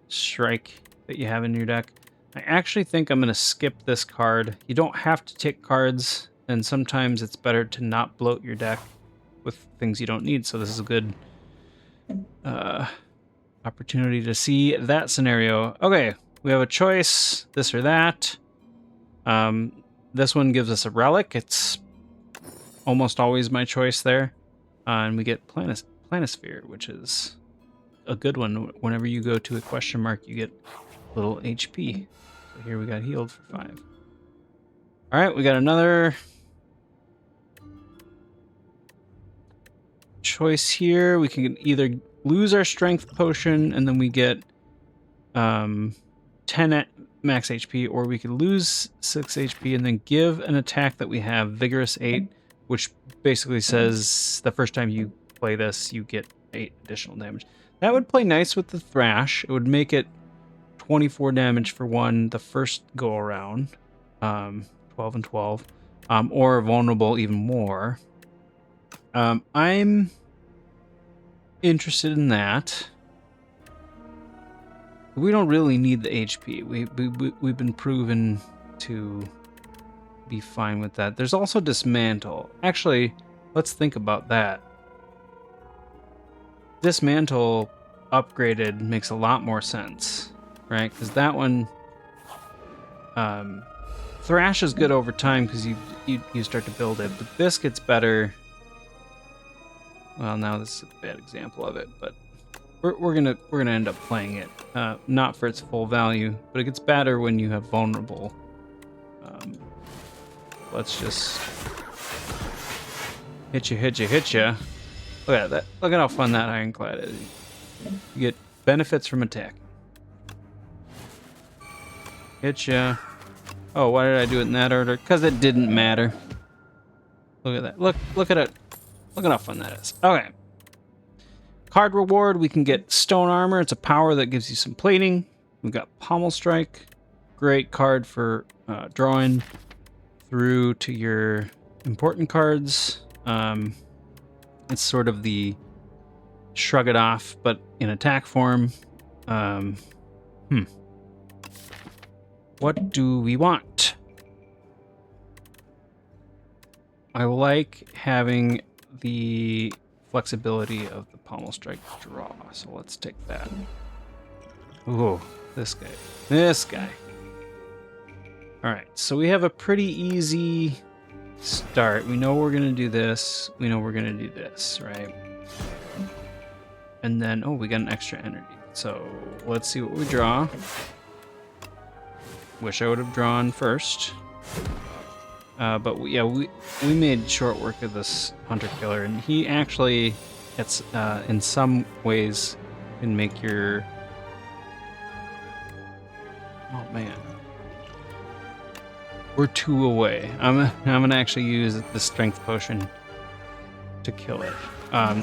strike that you have in your deck. I actually think I'm going to skip this card. You don't have to take cards, and sometimes it's better to not bloat your deck with things you don't need. So this is a good opportunity to see that scenario. Okay, we have a choice, this or that. This one gives us a relic. It's almost always my choice there. And we get Planisphere, which is a good one. Whenever you go to a question mark, you get a little HP. So here we got healed for 5. All right, we got another choice here. We can either lose our strength potion and then we get 10 max HP, or we could lose 6 HP and then give an attack that we have Vigorous 8, which basically says the first time you play this, you get 8 additional damage. That would play nice with the Thrash. It would make it 24 damage for one the first go around, 12 and 12, or vulnerable even more. I'm interested in that. We don't really need the HP. We've been proven to be fine with that. There's also Dismantle. Actually, let's think about that. Dismantle upgraded makes a lot more sense, right? Because that one, Thrash is good over time because you start to build it, but this gets better. Well, now this is a bad example of it, but we're gonna end up playing it, not for its full value, but it gets better when you have vulnerable. Let's just hit you. Look at that! Look at how fun that Ironclad is. You get benefits from attack. Hit ya. Oh, why did I do it in that order? Because it didn't matter. Look at that. Look at it. Look at how fun that is. Okay. Card reward, we can get Stone Armor. It's a power that gives you some plating. We've got Pommel Strike. Great card for drawing through to your important cards. It's sort of the Shrug It Off, but in attack form. What do we want? I like having the flexibility of the Pommel Strike draw, so let's take that. Ooh, this guy. All right, so we have a pretty easy start. We know we're gonna do this. We know we're gonna do this, right? And then, oh, we got an extra energy. So let's see what we draw. Wish I would have drawn first. But we made short work of this Hunter Killer, and he actually, in some ways, can make your Oh man. We're 2 away. I'm gonna actually use the strength potion to kill it.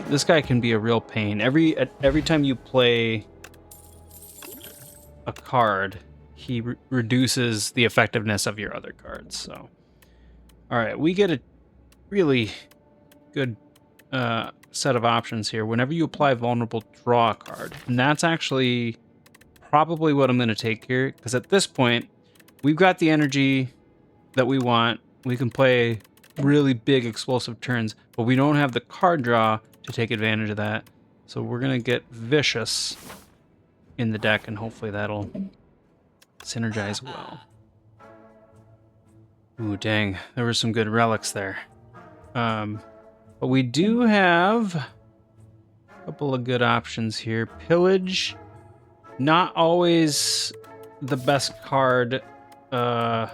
This guy can be a real pain. Every time you play a card, he reduces the effectiveness of your other cards. So, all right, we get a really good set of options here. Whenever you apply vulnerable, draw a card, and that's actually probably what I'm going to take here, because at this point, we've got the energy that we want. We can play really big explosive turns, but we don't have the card draw to take advantage of that. So we're going to get Vicious in the deck, and hopefully that'll synergize well. Ooh, dang. There were some good relics there. But we do have a couple of good options here. Pillage, not always the best card for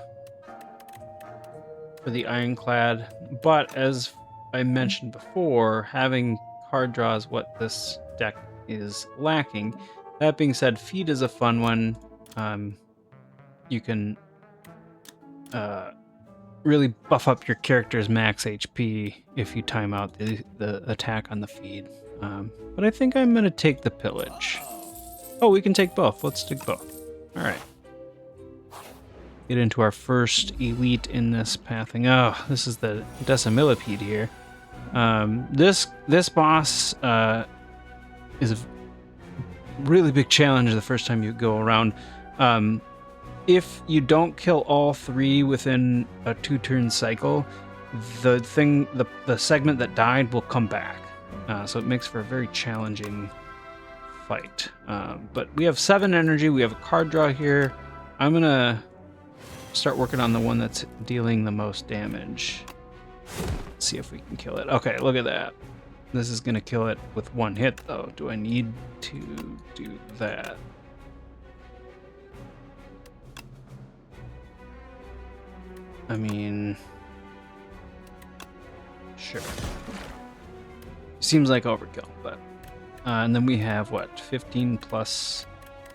the Ironclad, but as I mentioned before, having card draw is what this deck is lacking. That being said, Feed is a fun one. You can really buff up your character's max HP if you time out the attack on the Feed. But I think I'm going to take the Pillage. Oh, we can take both. Let's take both. All right. Get into our first elite in this pathing. Oh, this is the Decimillipede here. This boss is a really big challenge the first time you go around. If you don't kill all 3 within a 2-turn cycle, the segment that died will come back. So it makes for a very challenging fight. But we have 7 energy. We have a card draw here. I'm gonna start working on the one that's dealing the most damage. Let's see if we can kill it. Okay, look at that. This is gonna kill it with 1 hit, though. Do I need to do that? I mean, sure. Seems like overkill, but... and then we have, what, 15 plus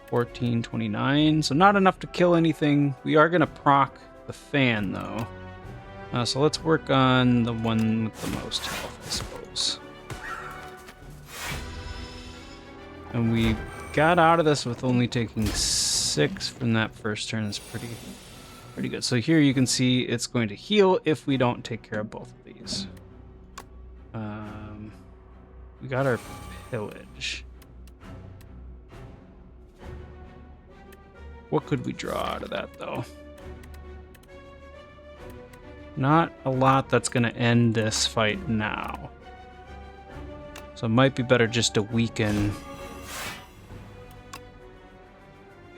14, 29. So not enough to kill anything. We are going to proc the fan, though. So let's work on the one with the most health, I suppose. And we got out of this with only taking 6 from that first turn. It's pretty good. So here you can see it's going to heal if we don't take care of both of these. We got our Pillage. What could we draw out of that, though? Not a lot that's going to end this fight now. So it might be better just to weaken.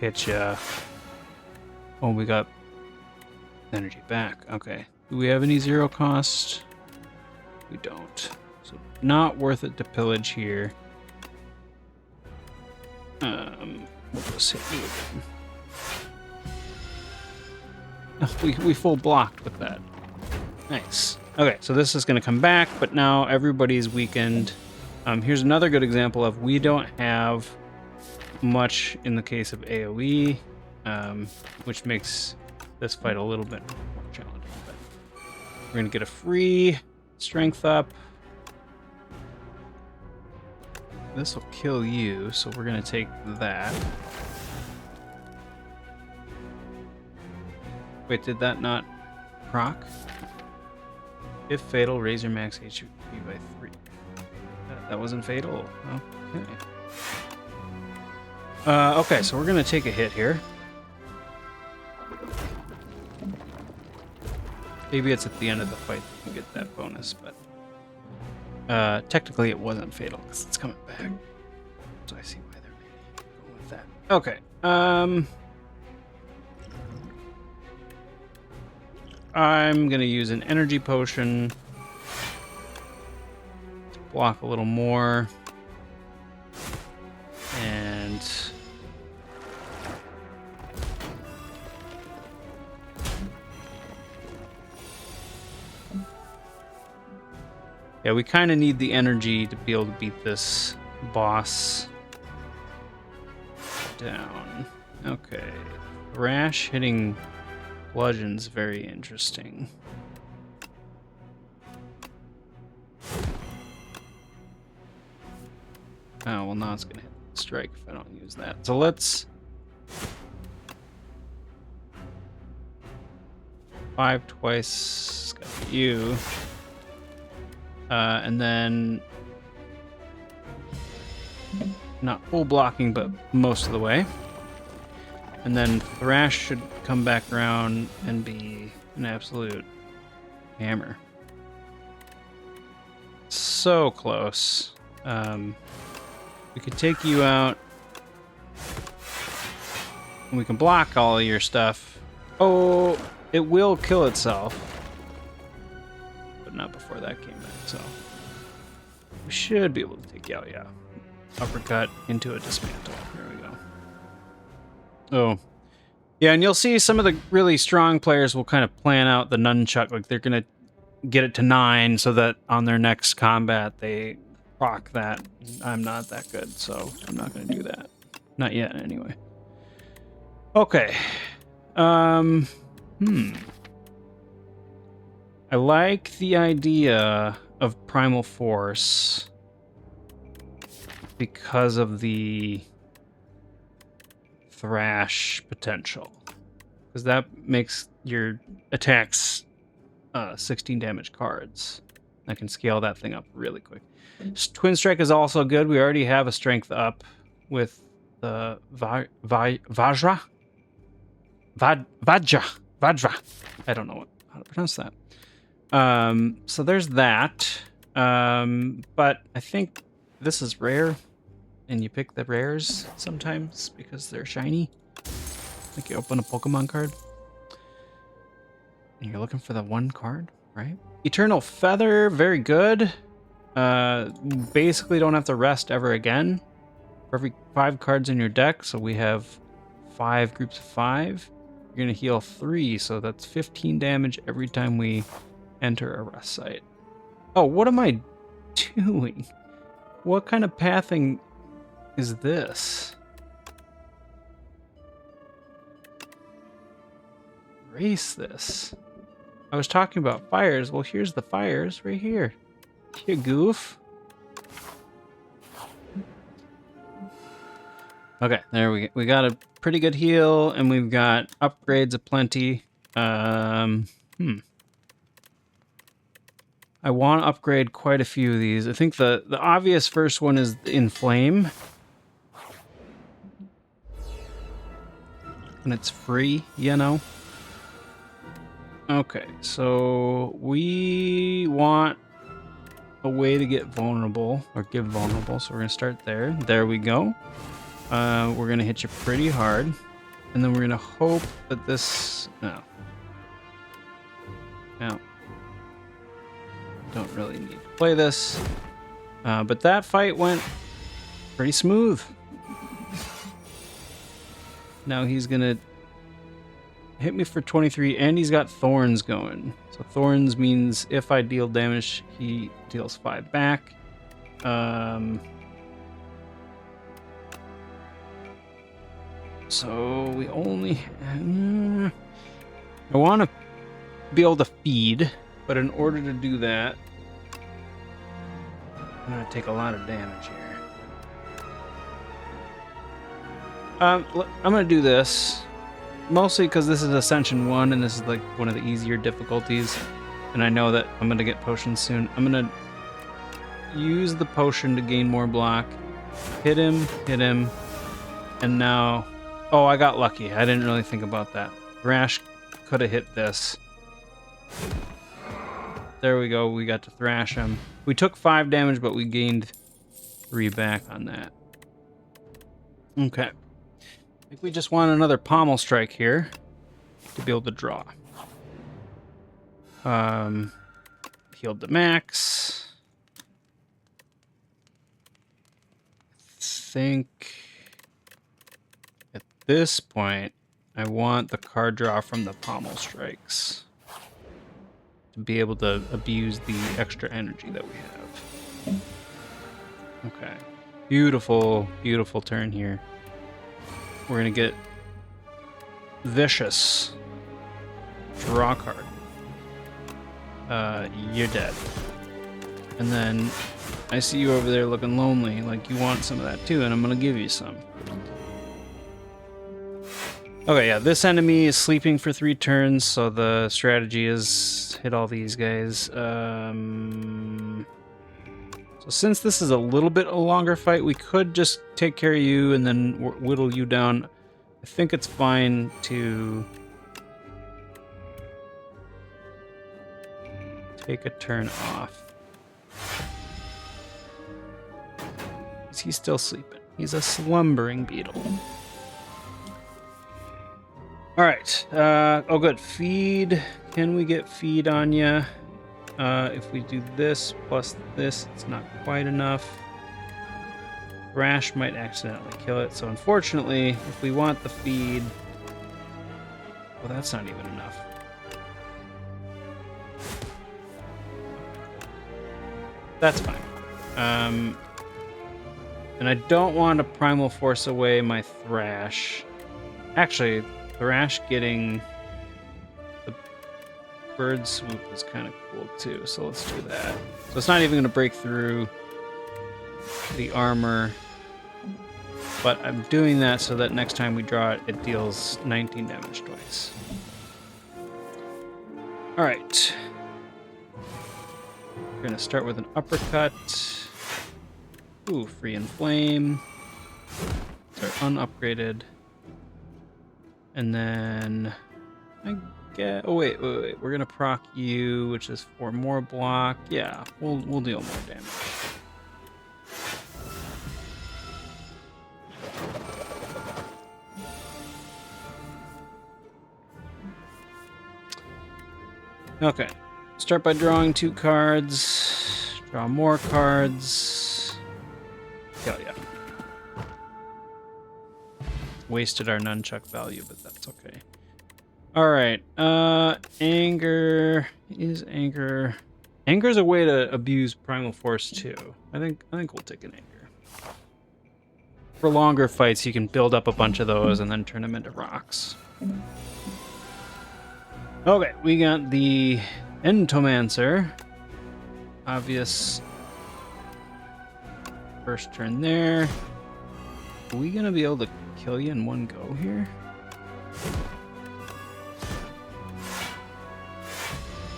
Hit ya. Oh, we got energy back. Okay. Do we have any 0 cost? We don't. So not worth it to pillage here. We'll just hit you again. We full blocked with that. Nice. Okay, so this is going to come back, but now everybody's weakened. Here's another good example of we don't have much in the case of AoE, which makes this fight a little bit more challenging. But we're going to get a free strength up. This will kill you, so we're going to take that. Wait, did that not proc? If fatal, raise your max HP by 3. That wasn't fatal. Okay. Okay, so we're going to take a hit here. Maybe it's at the end of the fight that you get that bonus, but technically it wasn't fatal because it's coming back. So I see why they're maybe going with that. Okay. I'm going to use an energy potion to block a little more. And yeah, we kind of need the energy to be able to beat this boss down. Okay. Thrash hitting Bludgeon's very interesting. Oh, well, now it's going to hit strike if I don't use that. So let's... 5 twice. Got you. And then... not full blocking, but most of the way. And then Thrash should come back around and be an absolute hammer. So close. We could take you out. And we can block all of your stuff. Oh, it will kill itself. But not before that came back, so. We should be able to take you out, yeah. Uppercut into a dismantle. Here we go. Oh. Yeah, and you'll see some of the really strong players will kind of plan out the nunchuck. Like, they're going to get it to 9 so that on their next combat they proc that. I'm not that good, so I'm not going to do that. Not yet, anyway. Okay. I like the idea of Primal Force because of the Thrash potential. Because that makes your attacks 16 damage cards. I can scale that thing up really quick. Twin Strike is also good. We already have a strength up with the Vajra. Vajra. I don't know how to pronounce that. So there's that. But I think this is rare, and you pick the rares sometimes because they're shiny. Like you open a Pokemon card, and you're looking for the one card, right? Eternal Feather, very good. Basically don't have to rest ever again. For every 5 cards in your deck, so we have 5 groups of 5. You're gonna heal 3, so that's 15 damage every time we enter a rest site. Oh, what am I doing? What kind of pathing is this? Erase this. I was talking about fires. Well, here's the fires right here. You goof. Okay, there we got a pretty good heal, and we've got upgrades aplenty. I want to upgrade quite a few of these. I think the obvious first one is the Inflame. And it's free, you know? Okay, so we want a way to get vulnerable, or give vulnerable, so we're going to start there. There we go. We're going to hit you pretty hard. And then we're going to hope that this... No. No. Don't really need to play this. But that fight went pretty smooth. Now he's going to hit me for 23, and he's got Thorns going. So Thorns means if I deal damage, he deals 5 back. So we only... I want to be able to feed, but in order to do that, I'm going to take a lot of damage here. I'm going to do this, mostly because this is Ascension 1, and this is like one of the easier difficulties, and I know that I'm going to get potions soon. I'm going to use the potion to gain more block. Hit him, and now... Oh, I got lucky. I didn't really think about that. Thrash could have hit this. There we go. We got to thrash him. We took 5 damage, but we gained 3 back on that. Okay. I think we just want another pommel strike here to be able to draw. Healed the max. I think at this point, I want the card draw from the pommel strikes to be able to abuse the extra energy that we have. Okay. Beautiful, beautiful turn here. We're going to get vicious. Draw card. You're dead. And then I see you over there looking lonely, like you want some of that too, and I'm gonna give you some. Okay, yeah, this enemy is sleeping for 3 turns, so the strategy is hit all these guys. So since this is a little bit a longer fight, we could just take care of you and then whittle you down. I think it's fine to take a turn off. Is he still sleeping? He's a slumbering beetle. All right. Oh, good. Feed. Can we get feed on ya? If we do this plus this, it's not quite enough. Thrash might accidentally kill it. So unfortunately, if we want the feed, well, that's not even enough. That's fine. And I don't want to primal force away my Thrash. Actually, Thrash getting the bird swoop is kind of cool too, so let's do that. So it's not even going to break through the armor, but I'm doing that so that next time we draw it, it deals 19 damage twice. All right. We're going to start with an uppercut. Ooh, free and flame. They're unupgraded. And then I get. Oh wait. We're gonna proc you, which is 4 more block. Yeah, we'll deal more damage. Okay. Start by drawing 2 cards. Draw more cards. Hell yeah. Wasted our nunchuck value, but that's okay. All right. Anger is anger. Anger is a way to abuse primal force too. I think we'll take an anger. For longer fights, you can build up a bunch of those and then turn them into rocks. Okay, we got the Entomancer. Obvious first turn there. Are we gonna be able to kill you in one go here?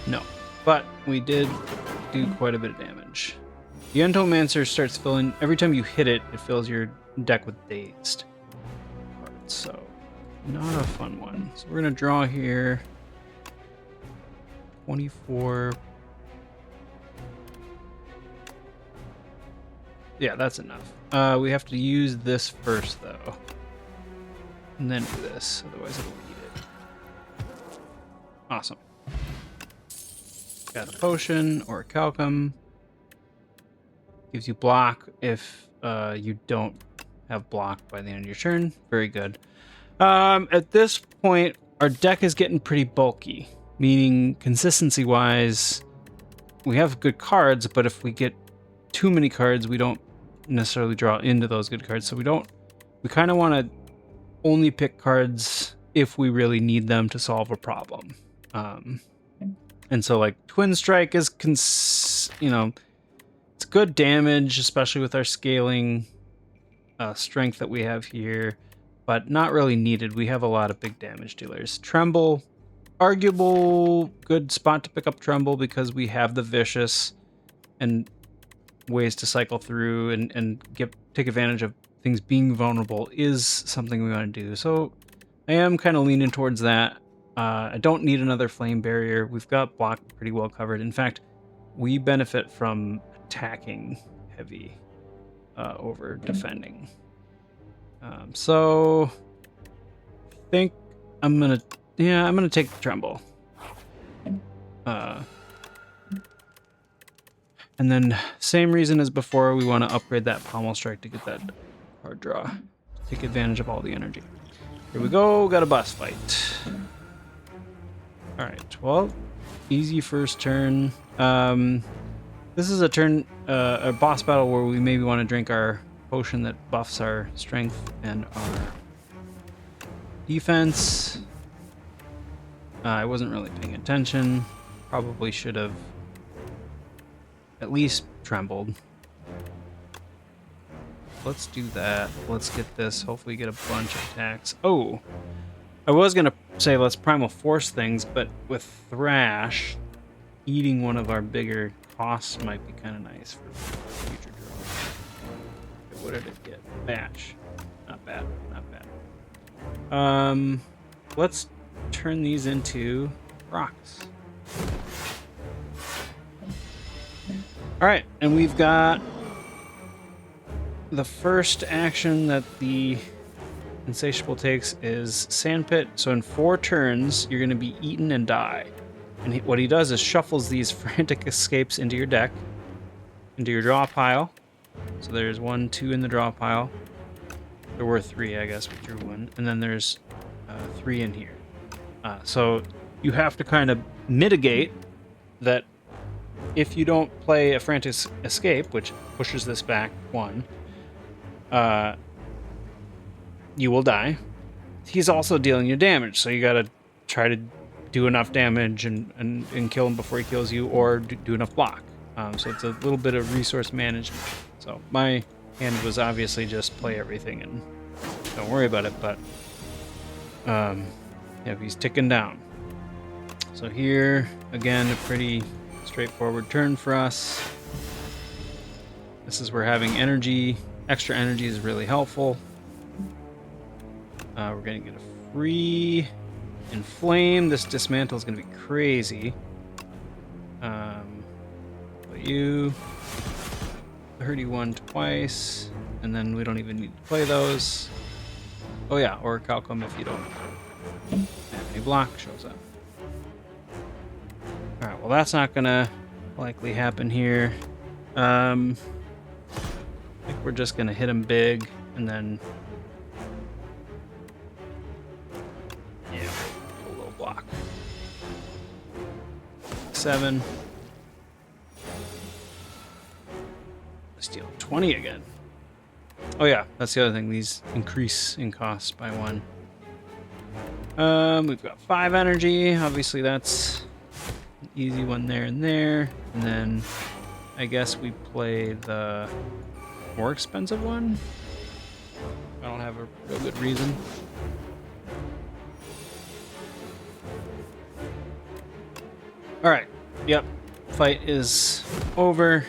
No, but we did do quite a bit of damage. The Entomancer starts filling, every time you hit it, it fills your deck with dazed cards, so not a fun one. So we're gonna draw here. 24. Yeah, that's enough. We have to use this first, though. And then do this, otherwise it'll eat it. Awesome. Got a potion or a calcum. Gives you block if you don't have block by the end of your turn. Very good. At this point, our deck is getting pretty bulky, meaning consistency-wise, we have good cards, but if we get too many cards, we don't necessarily draw into those good cards. So we kind of want to only pick cards if we really need them to solve a problem. And so like Twin Strike is, it's good damage, especially with our scaling strength that we have here, but not really needed. We have a lot of big damage dealers. Tremble, arguable good spot to pick up Tremble because we have the Vicious and ways to cycle through and take advantage of things being vulnerable is something we want to do. So I am kind of leaning towards that. I don't need another Flame Barrier. We've got block pretty well covered. In fact, we benefit from attacking heavy over defending. So I think I'm gonna take the Tremble. And then same reason as before, we want to upgrade that Pommel Strike to get that card draw. Take advantage of all the energy. Here we go, got a boss fight. All right, well, easy first turn. This is a boss battle where we maybe want to drink our potion that buffs our strength and our defense. I wasn't really paying attention. Probably should have at least trembled. Let's do that. Let's get this. Hopefully get a bunch of attacks. Oh! I was going to say let's Primal Force things, but with Thrash, eating one of our bigger costs might be kind of nice for future draws. What did it get? Batch. Not bad. Not bad. Let's turn these into rocks. Alright, and we've got the first action that the Insatiable takes is Sandpit. So in 4 turns, you're going to be eaten and die. And what he does is shuffles these frantic escapes into your deck, into your draw pile. So there's 1, 2 in the draw pile. There were 3, I guess. We drew 1. And then there's 3 in here. So you have to kind of mitigate that if you don't play a frantic escape, which pushes this back 1, you will die. He's also dealing you damage, so you gotta try to do enough damage and kill him before he kills you, or do enough block. So it's a little bit of resource management. So my hand was obviously just play everything and don't worry about it, but yeah, he's ticking down. So here, again, a pretty straightforward turn for us. This is where having energy, extra energy is really helpful. We're going to get a free Inflame. This Dismantle is going to be crazy. But you hurt you 1 twice, and then we don't even need to play those. Oh yeah, or Calcum if you don't have any block shows up. Alright, well that's not going to likely happen here. I think we're just going to hit him big, and then a little block. 7. Steal 20 again. Oh yeah, that's the other thing. These increase in cost by 1. We've got 5 energy. Obviously that's an easy one there and there. And then I guess we play the more expensive one. I don't have a real good reason. Alright, yep. Fight is over.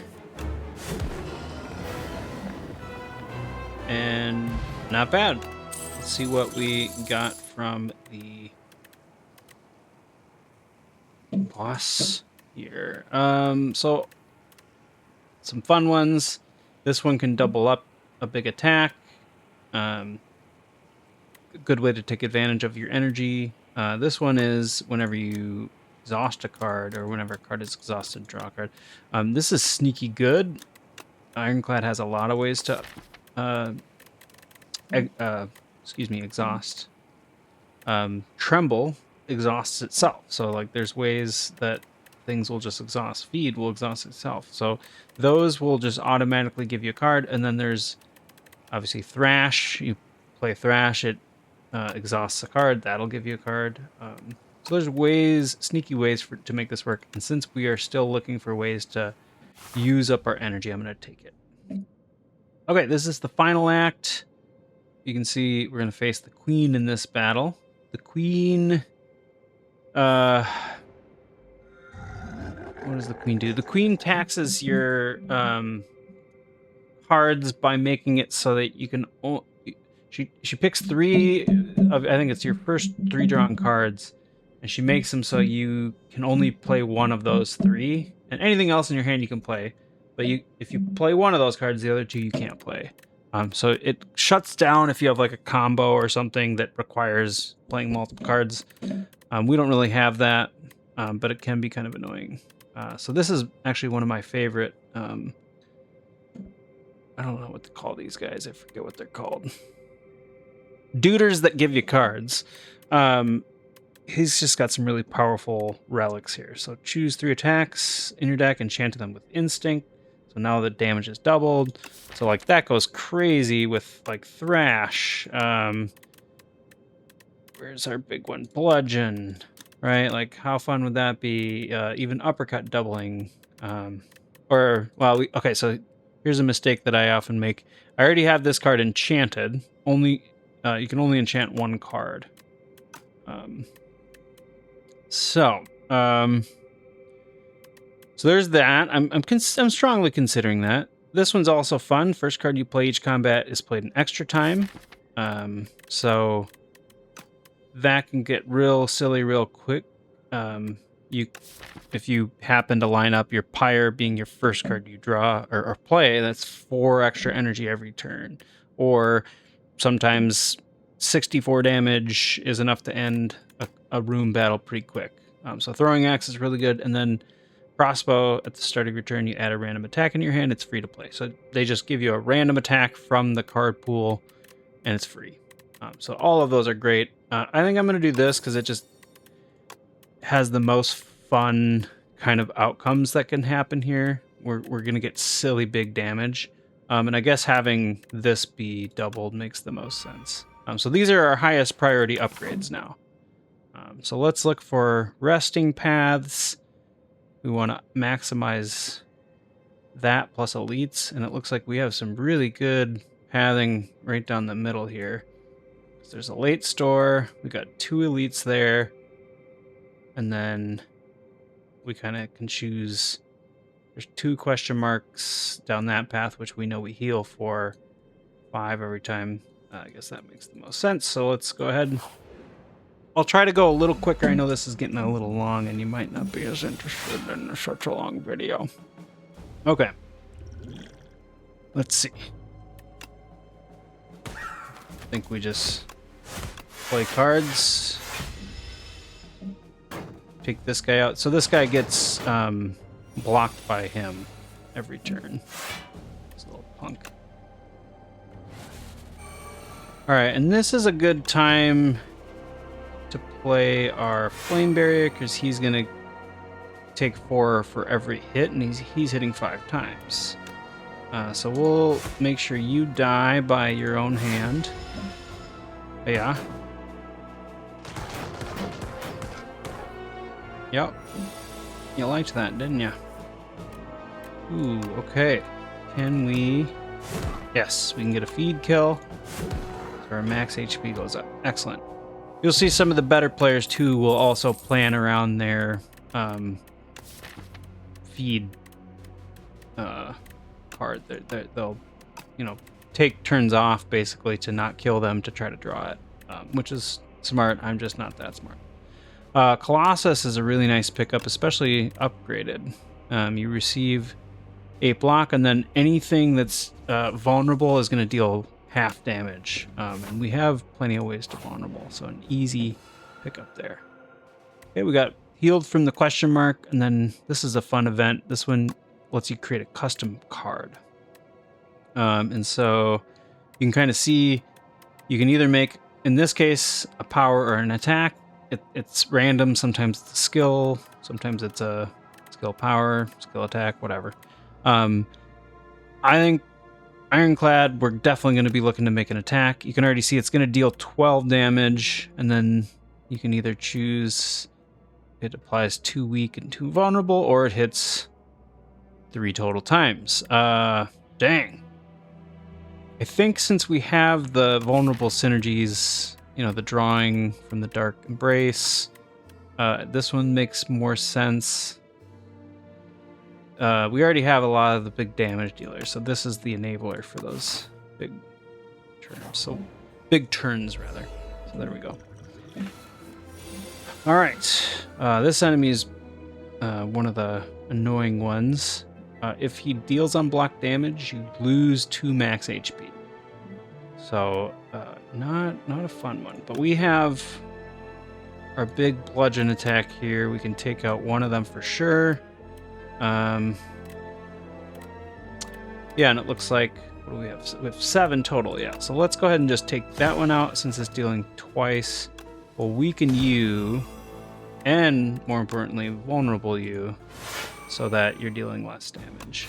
And not bad. Let's see what we got from the boss here. So some fun ones. This one can double up a big attack. A good way to take advantage of your energy. This one is whenever you exhaust a card, or whenever a card is exhausted, draw a card. This is sneaky good. Ironclad has a lot of ways to exhaust. Tremble exhausts itself. So like there's ways that things will just exhaust. Feed will exhaust itself. So those will just automatically give you a card. And then there's obviously Thrash. You play Thrash, it exhausts a card. That'll give you a card. So there's ways, sneaky ways to make this work. And since we are still looking for ways to use up our energy, I'm going to take it. Okay, this is the final act. You can see we're going to face the Queen in this battle. The Queen... what does the Queen do? The Queen taxes your cards by making it so that you can... She picks 3 of... I think it's your first 3 drawn cards. And she makes them so you can only play 1 of those 3. And anything else in your hand you can play. But if you play 1 of those cards, the other 2 you can't play. So it shuts down if you have like a combo or something that requires playing multiple cards. We don't really have that, but it can be kind of annoying. So this is actually one of my favorite... I don't know what to call these guys. I forget what they're called. Duders that give you cards. He's just got some really powerful relics here. So choose 3 attacks in your deck, enchant them with Instinct. So now the damage is doubled. So like that goes crazy with like Thrash. Where's our big one? Bludgeon. right? Like, how fun would that be? Even uppercut doubling. Okay, so here's a mistake that I often make. I already have this card enchanted. You can only enchant one card. So there's that. I'm strongly considering that. This one's also fun. First card you play each combat is played in extra time. So that can get real silly real quick. If you happen to line up your Pyre being your first card you draw or play, that's 4 extra energy every turn. Or sometimes 64 damage is enough to end a room battle pretty quick. So throwing axe is really good, and then crossbow at the start of your turn, you add a random attack in your hand. It's free to play. So they just give you a random attack from the card pool, and it's free. So all of those are great. I think I'm going to do this because it just has the most fun kind of outcomes that can happen here. We're going to get silly big damage. And I guess having this be doubled makes the most sense. So these are our highest priority upgrades now. So let's look for resting paths. We want to maximize that plus elites. And it looks like we have some really good pathing right down the middle here. There's a late store. We got 2 elites there. And then we kind of can choose. There's 2 question marks down that path, which we know we heal for 5 every time. I guess that makes the most sense. So let's go ahead. I'll try to go a little quicker. I know this is getting a little long and you might not be as interested in such a long video. Okay. Let's see. I think we just play cards. Take this guy out. So this guy gets blocked by him every turn. This little punk. Alright, and this is a good time to play our flame barrier because he's going to take 4 for every hit, and he's hitting 5 times. So we'll make sure you die by your own hand. Yeah. Yep. You liked that, didn't you? Ooh, okay. Can we... Yes, we can get a feed kill. So our max HP goes up. Excellent. You'll see some of the better players, too, will also plan around their feed card. They'll, take turns off, basically, to not kill them to try to draw it, which is smart. I'm just not that smart. Colossus is a really nice pickup, especially upgraded. You receive 8 block, and then anything that's vulnerable is going to deal half damage. And we have plenty of ways to vulnerable, so an easy pickup there. Okay, we got healed from the question mark, and then this is a fun event. This one lets you create a custom card. And so you can kind of see, you can either make, in this case, a power or an attack. It's random. Sometimes it's a skill. Sometimes it's a skill power, skill attack, whatever. I think Ironclad, we're definitely going to be looking to make an attack. You can already see it's going to deal 12 damage, and then you can either choose it applies 2 weak and 2 vulnerable, or it hits 3 total times. Dang. I think since we have the vulnerable synergies, the drawing from the Dark Embrace, this one makes more sense. We already have a lot of the big damage dealers, so this is the enabler for those big turns. So big turns, rather. So there we go. All right. This enemy is one of the annoying ones. If he deals unblocked damage, you lose 2 max HP. So not a fun one. But we have our big bludgeon attack here. We can take out one of them for sure. Yeah, and it looks like, what do we have? We have 7 total, yeah. So let's go ahead and just take that one out since it's dealing twice. We'll weaken you, and more importantly, vulnerable you, so that you're dealing less damage.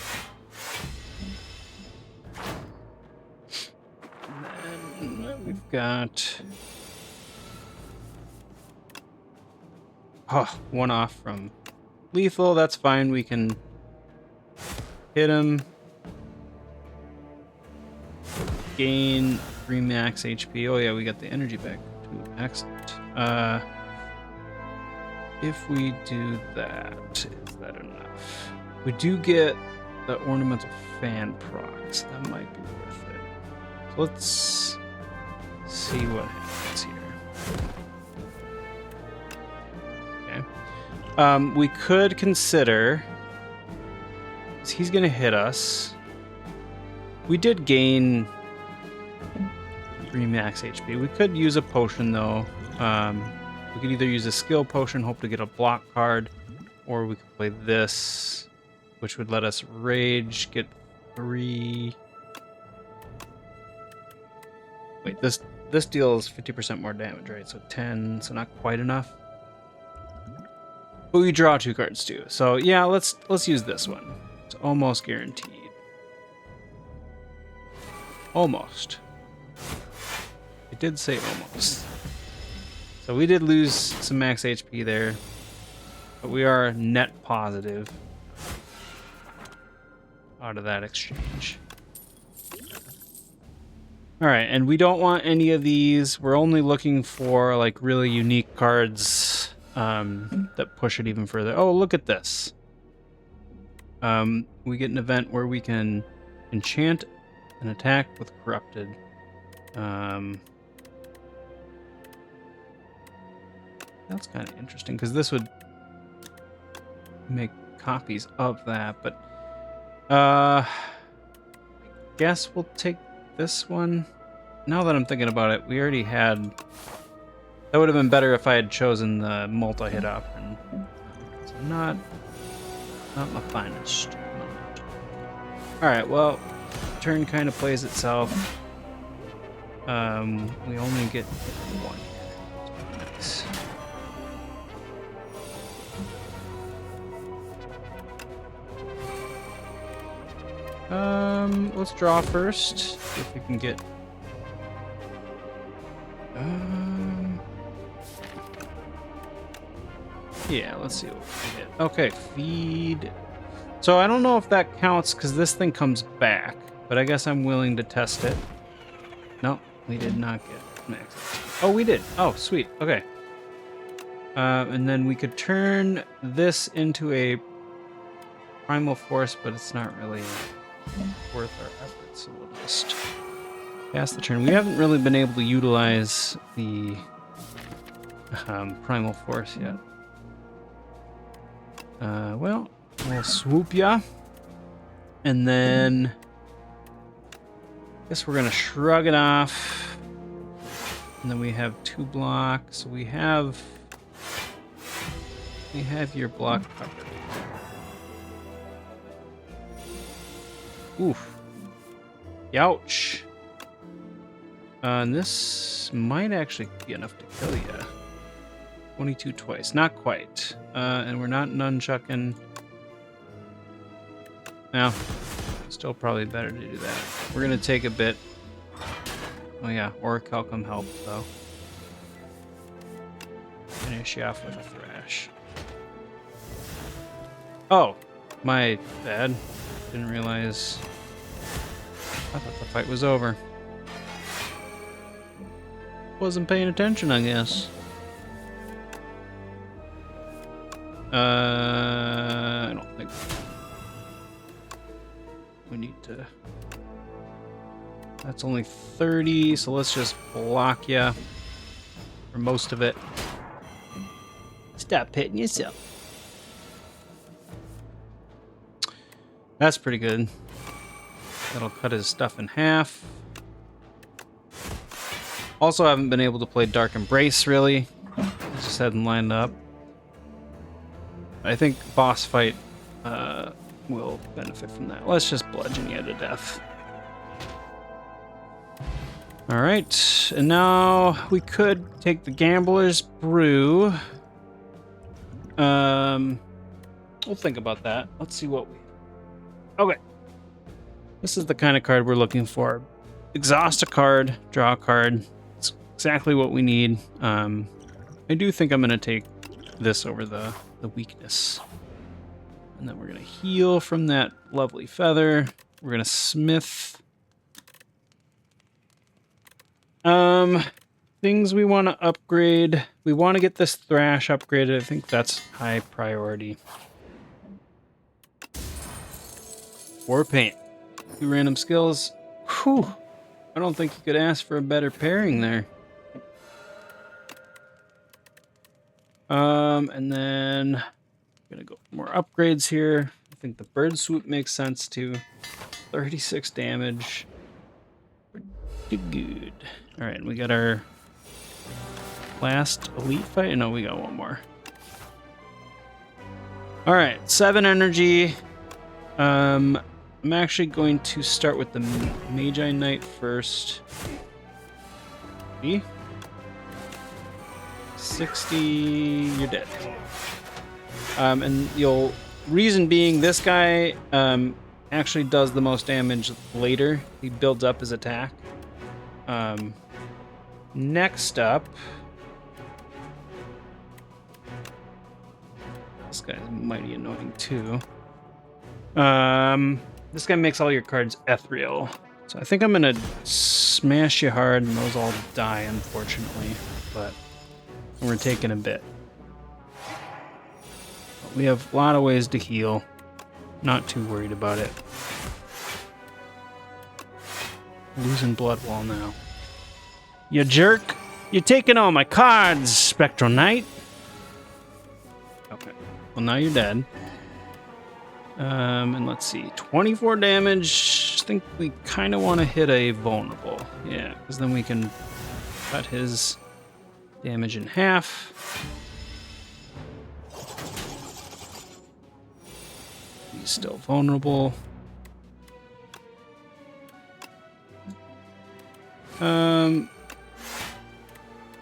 And then we've got... Oh, one off from lethal. That's fine. We can hit him. Gain 3 max HP. Oh yeah, we got the energy back too. Excellent. If we do that, is that enough? We do get the ornamental fan procs. That might be worth it. So let's see what happens here. Okay. We could consider, he's going to hit us. We did gain 3 max HP. We could use a potion though. We could either use a skill potion, hope to get a block card, or we could play this, which would let us rage, get 3. Wait, this deals 50% more damage, right? So 10, so not quite enough. But we draw 2 cards too. So yeah, let's use this one. It's almost guaranteed. Almost. It did say almost. So we did lose some max HP there, but we are net positive out of that exchange. All right, and we don't want any of these. We're only looking for like really unique cards that push it even further. Oh, look at this. We get an event where we can enchant an attack with corrupted. That's kind of interesting because this would make copies of that, but I guess we'll take this one. Now that I'm thinking about it, we already had. That would have been better if I had chosen the multi-hit option. So not my finest moment. All right, well, turn kind of plays itself. We only get 1 here. Nice. Let's draw first. See if we can get. Yeah, let's see what we get. Okay, feed. So I don't know if that counts because this thing comes back, but I guess I'm willing to test it. No, we did not get max. Oh, we did. Oh, sweet. Okay. And then we could turn this into a primal force, but it's not really worth our efforts, so we'll just pass the turn. We haven't really been able to utilize the primal force yet. Well, we'll swoop ya, and then I guess we're gonna shrug it off, and then we have 2 blocks. So we have your block covered. Oof. Youch. And this might actually be enough to kill you. 22 twice. Not quite. And we're not nunchucking. No. Still probably better to do that. We're going to take a bit. Oh yeah, Orichalcum helps though. Finish you off with a thrash. Oh, my bad. Didn't realize. I thought the fight was over. Wasn't paying attention, I guess. I don't think we need to. That's only 30, so let's just block ya for most of it. Stop hitting yourself. That's pretty good. That'll cut his stuff in half. Also, I haven't been able to play Dark Embrace, really. I just hadn't lined up. I think boss fight will benefit from that. Let's just bludgeon you to death. Alright, and now we could take the Gambler's Brew. We'll think about that. Let's see what we... Okay. This is the kind of card we're looking for. Exhaust a card, draw a card. It's exactly what we need. I do think I'm going to take this over the weakness. And then we're going to heal from that lovely feather. We're going to smith. Things we want to upgrade. We want to get this thrash upgraded. I think that's high priority. War paint. 2 random skills. Whew. I don't think you could ask for a better pairing there. And then I'm gonna go for more upgrades here. I think the bird swoop makes sense too. 36 damage. Pretty good. All right, we got our last elite fight. No, we got one more. All right, 7 energy. I'm actually going to start with the Magi Knight first. 60, you're dead. And reason being, this guy actually does the most damage later. He builds up his attack. Next up, this guy's mighty annoying too. This guy makes all your cards ethereal. So I think I'm gonna smash you hard and those all die, unfortunately. But we're taking a bit. We have a lot of ways to heal. Not too worried about it. Losing blood wall now. You jerk! You're taking all my cards, Spectral Knight! Okay. Well, now you're dead. And let's see. 24 damage. I think we kind of want to hit a vulnerable. Yeah, because then we can cut his damage in half. He's still vulnerable.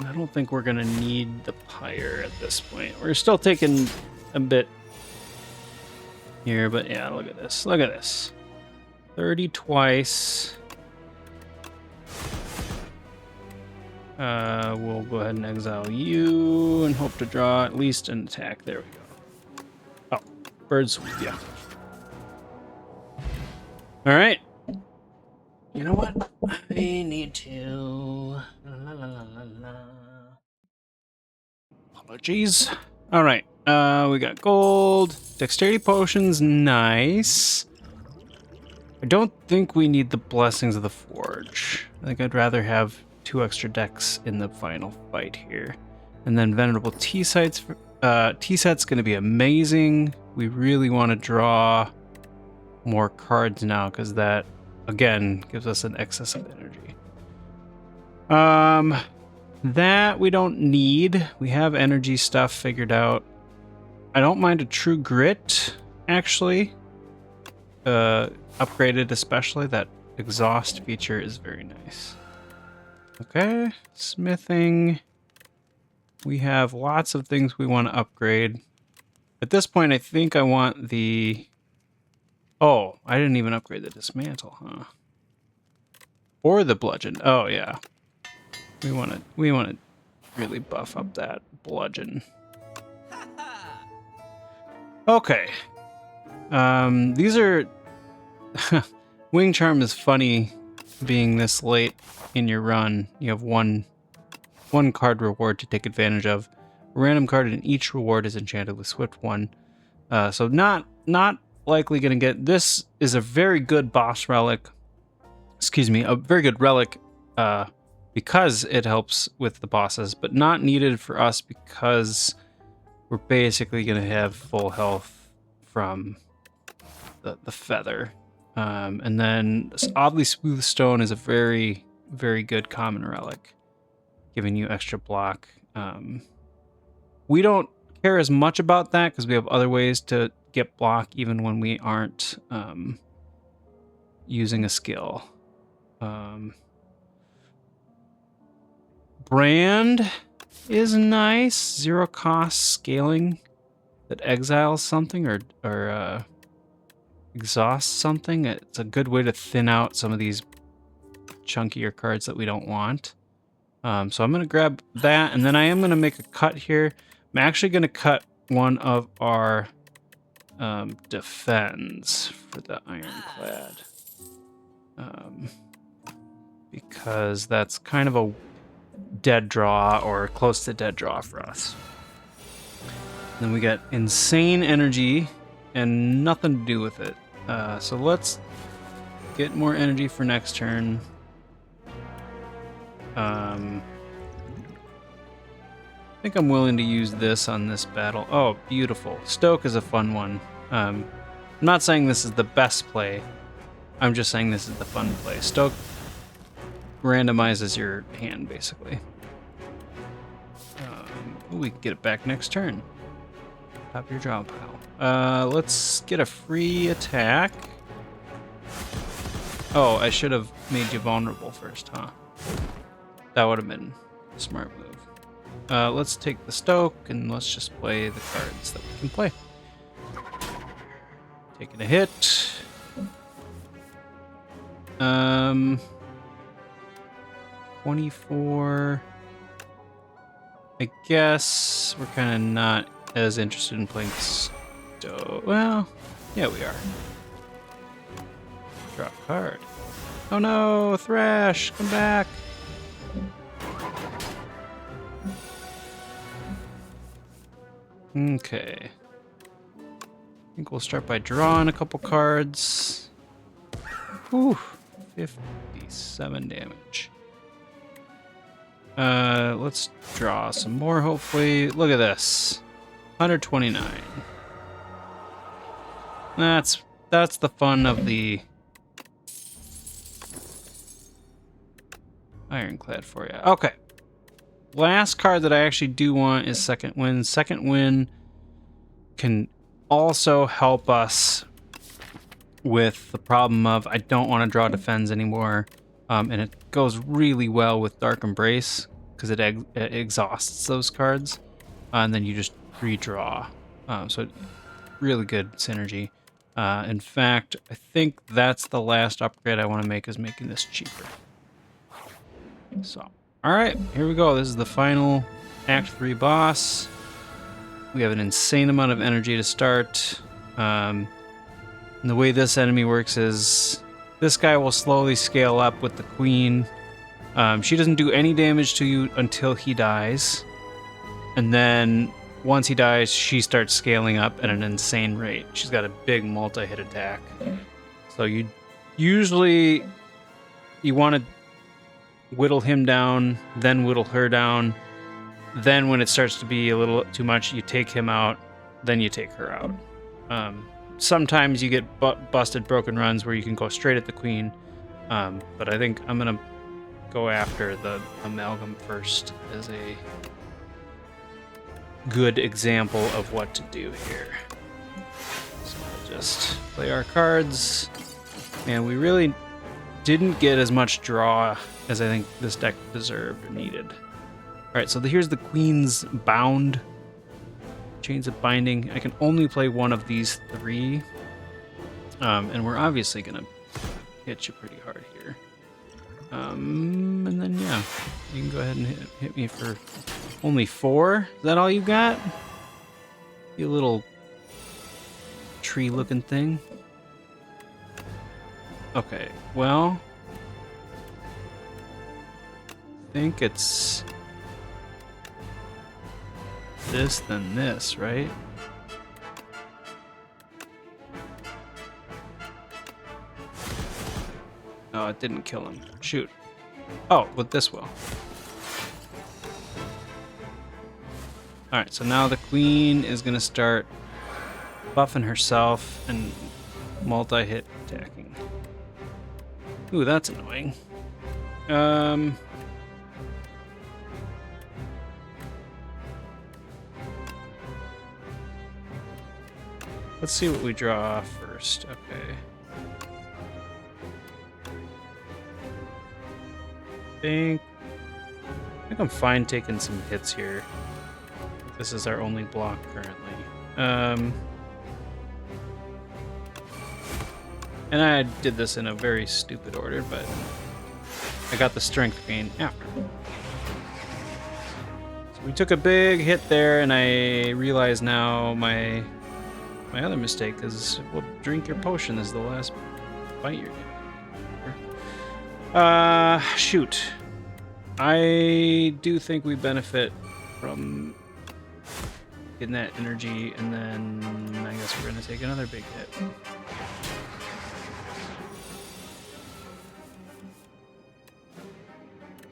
I don't think we're gonna need the pyre at this point. We're still taking a bit here, but yeah, look at this. Look at this. 30 twice. We'll go ahead and exile you and hope to draw at least an attack. There we go. Oh, bird swoop, yeah. All right. You know what? I need to... La, la, la, la, la. Apologies. All right. We got gold. Dexterity potions, nice. I don't think we need the Blessings of the Forge. I think I'd rather have 2 extra decks in the final fight here. And then Venerable T-Sets. T-Set's going to be amazing. We really want to draw more cards now because that, again, gives us an excess of energy. That we don't need. We have energy stuff figured out. I don't mind a True Grit, actually. Upgraded especially. That exhaust feature is very nice. Okay, smithing. We have lots of things we want to upgrade. At this point, I think I want the... Oh, I didn't even upgrade the Dismantle, huh? Or the Bludgeon. Oh, yeah. We want to really buff up that Bludgeon. Okay. These are... Wing Charm is funny being this late in your run. You have one card reward to take advantage of. A random card in each reward is enchanted with Swift 1. So not likely going to get... This is a very good boss relic. Excuse me, a very good relic because it helps with the bosses, but not needed for us because we're basically going to have full health from the feather. And then this Oddly Smooth Stone is a very, very good common relic, giving you extra block. We don't care as much about that because we have other ways to get block even when we aren't using a skill. Brand is nice. 0 cost scaling that exiles something or exhausts something. It's a good way to thin out some of these chunkier cards that we don't want. So I'm going to grab that, and then I am going to make a cut here. I'm actually going to cut one of our defense for the Ironclad. Because that's kind of a dead draw or close to dead draw for us. Then we got insane energy and nothing to do with it. So let's get more energy for next turn. I think I'm willing to use this on this battle. Oh, beautiful. Stoke is a fun one. I'm not saying this is the best play. I'm just saying this is the fun play. Stoke randomizes your hand, basically. We can get it back next turn. Top of your draw pile. Let's get a free attack. Oh, I should have made you vulnerable first, huh? That would have been a smart move. Let's take the Stoke and let's just play the cards that we can play. Taking a hit. 24. I guess we're kind of not as interested in playing Stoke. Well, yeah, we are. Draw a card. Oh no, Thrash, come back. Okay. I think we'll start by drawing a couple cards. Whew, 57 damage. Let's draw some more, hopefully. Look at this. 129. That's the fun of the Ironclad for you. Okay. Last card that I actually do want is Second Wind. Second Wind can also help us with the problem of I don't want to draw defense anymore. And it goes really well with Dark Embrace because it exhausts those cards. And then you just redraw. So really good synergy. In fact, I think that's the last upgrade I want to make is making this cheaper. So, all right, here we go. This is the final Act 3 boss. We have an insane amount of energy to start. And the way this enemy works is this guy will slowly scale up with the queen. She doesn't do any damage to you until he dies. And then once he dies, she starts scaling up at an insane rate. She's got a big multi-hit attack. So you usually want to whittle him down, then whittle her down. Then when it starts to be a little too much, you take him out, then you take her out. Sometimes you get busted broken runs where you can go straight at the queen. But I think I'm going to go after the amalgam first as a good example of what to do here. So we'll just play our cards. And we really didn't get as much draw as I think this deck deserved or needed. All right, so here's the Queen's Bound. Chains of Binding. I can only play one of these three. And we're obviously going to hit you pretty hard here. And then, yeah, you can go ahead and hit me for only 4. Is that all you got? You little tree-looking thing. Okay, well, I think it's this, then this, right? Oh, it didn't kill him. Shoot. Oh, but this will. Alright, so now the queen is going to start buffing herself and multi-hit attacking. Ooh, that's annoying. Let's see what we draw first. Okay. I think I'm fine taking some hits here. This is our only block currently. And I did this in a very stupid order, but I got the strength gain after. We took a big hit there, and I realize now my other mistake is, well, drink your potion. This is the last bite you're getting. Shoot. I do think we benefit from getting that energy, and then I guess we're gonna take another big hit.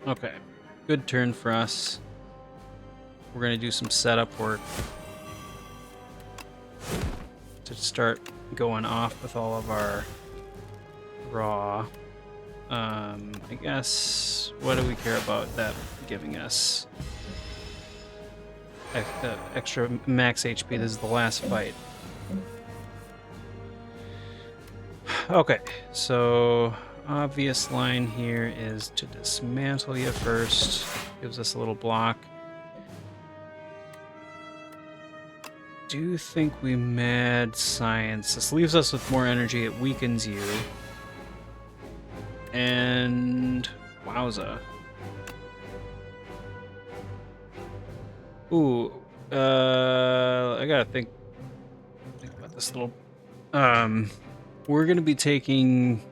Okay, good turn for us. We're gonna do some setup work to start going off with all of our raw. I guess, what do we care about that giving us? Extra max HP. This is the last fight. Okay, so obvious line here is to dismantle you first. Gives us a little block. Do think we mad science. This leaves us with more energy. It weakens you. And wowza. Ooh, I gotta think about this little. We're gonna be taking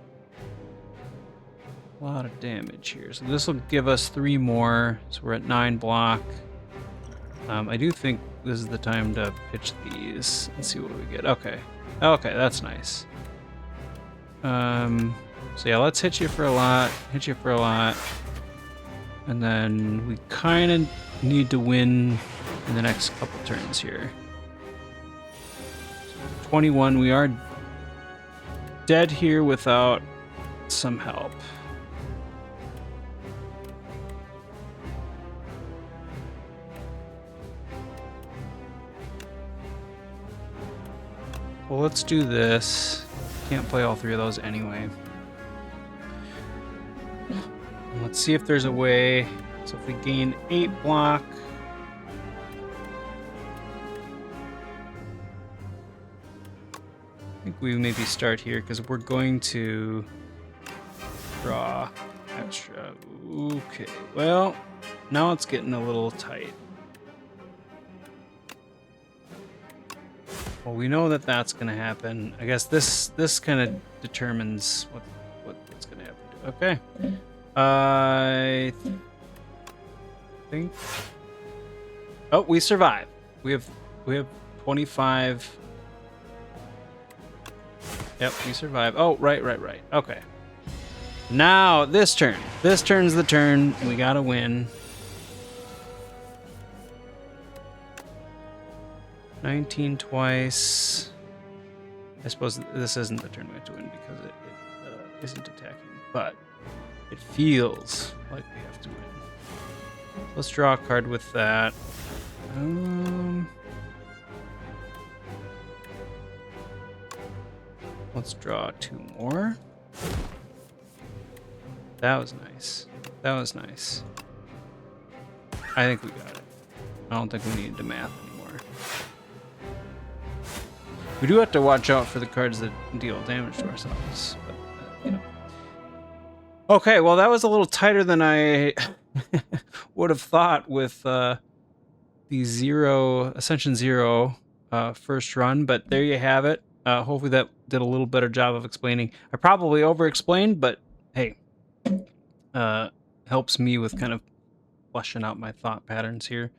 a lot of damage here, so this will give us 3 more. So we're at 9 block. I do think this is the time to pitch these and see what we get. Okay, that's nice. So yeah, let's hit you for a lot, and then we kind of need to win in the next couple turns here. 21, we are dead here without some help. Well, let's do this. Can't play all 3 of those anyway. Let's see if there's a way. So if we gain 8 block. I think we maybe start here because we're going to draw extra. Okay, well, now it's getting a little tight. Well, we know that that's going to happen. I guess this kind of determines what's going to happen. Okay. I think. Oh, we survive. We have 25. Yep, we survive. Oh, right. Okay. Now this turn. This turn's the turn. We gotta win. 19 twice. I suppose this isn't the turn we have to win because it isn't attacking, but it feels like we have to win. Let's draw a card with that. Let's draw 2 more. That was nice. I think we got it. I don't think we need to math anymore. We do have to watch out for the cards that deal damage to ourselves, but you know. Okay, well that was a little tighter than I would have thought with the Ascension 0 first run, but there you have it. Hopefully that did a little better job of explaining. I probably over-explained, but hey, helps me with kind of fleshing out my thought patterns here.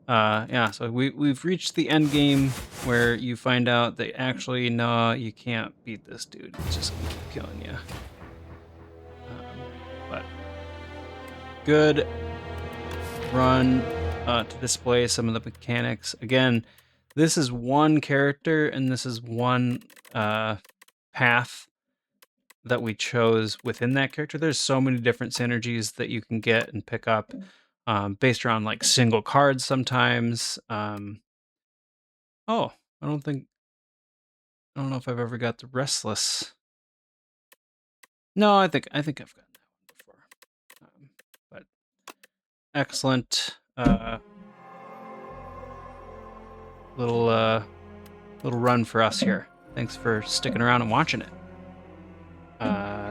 Yeah, so we've reached the end game where you find out that actually, no, you can't beat this dude. It's just gonna keep killing you. But good run to display some of the mechanics. Again, this is one character and this is one path that we chose within that character. There's so many different synergies that you can get and pick up based around like single cards sometimes. Oh, I don't know if I've ever got the Restless. No, I think I've gotten that one before. But excellent little run for us here. Thanks for sticking around and watching it.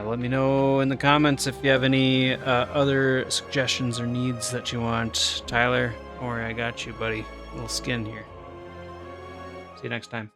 Let me know in the comments if you have any other suggestions or needs that you want Tyler Don't worry, I got you, buddy. Little skin here. See you next time.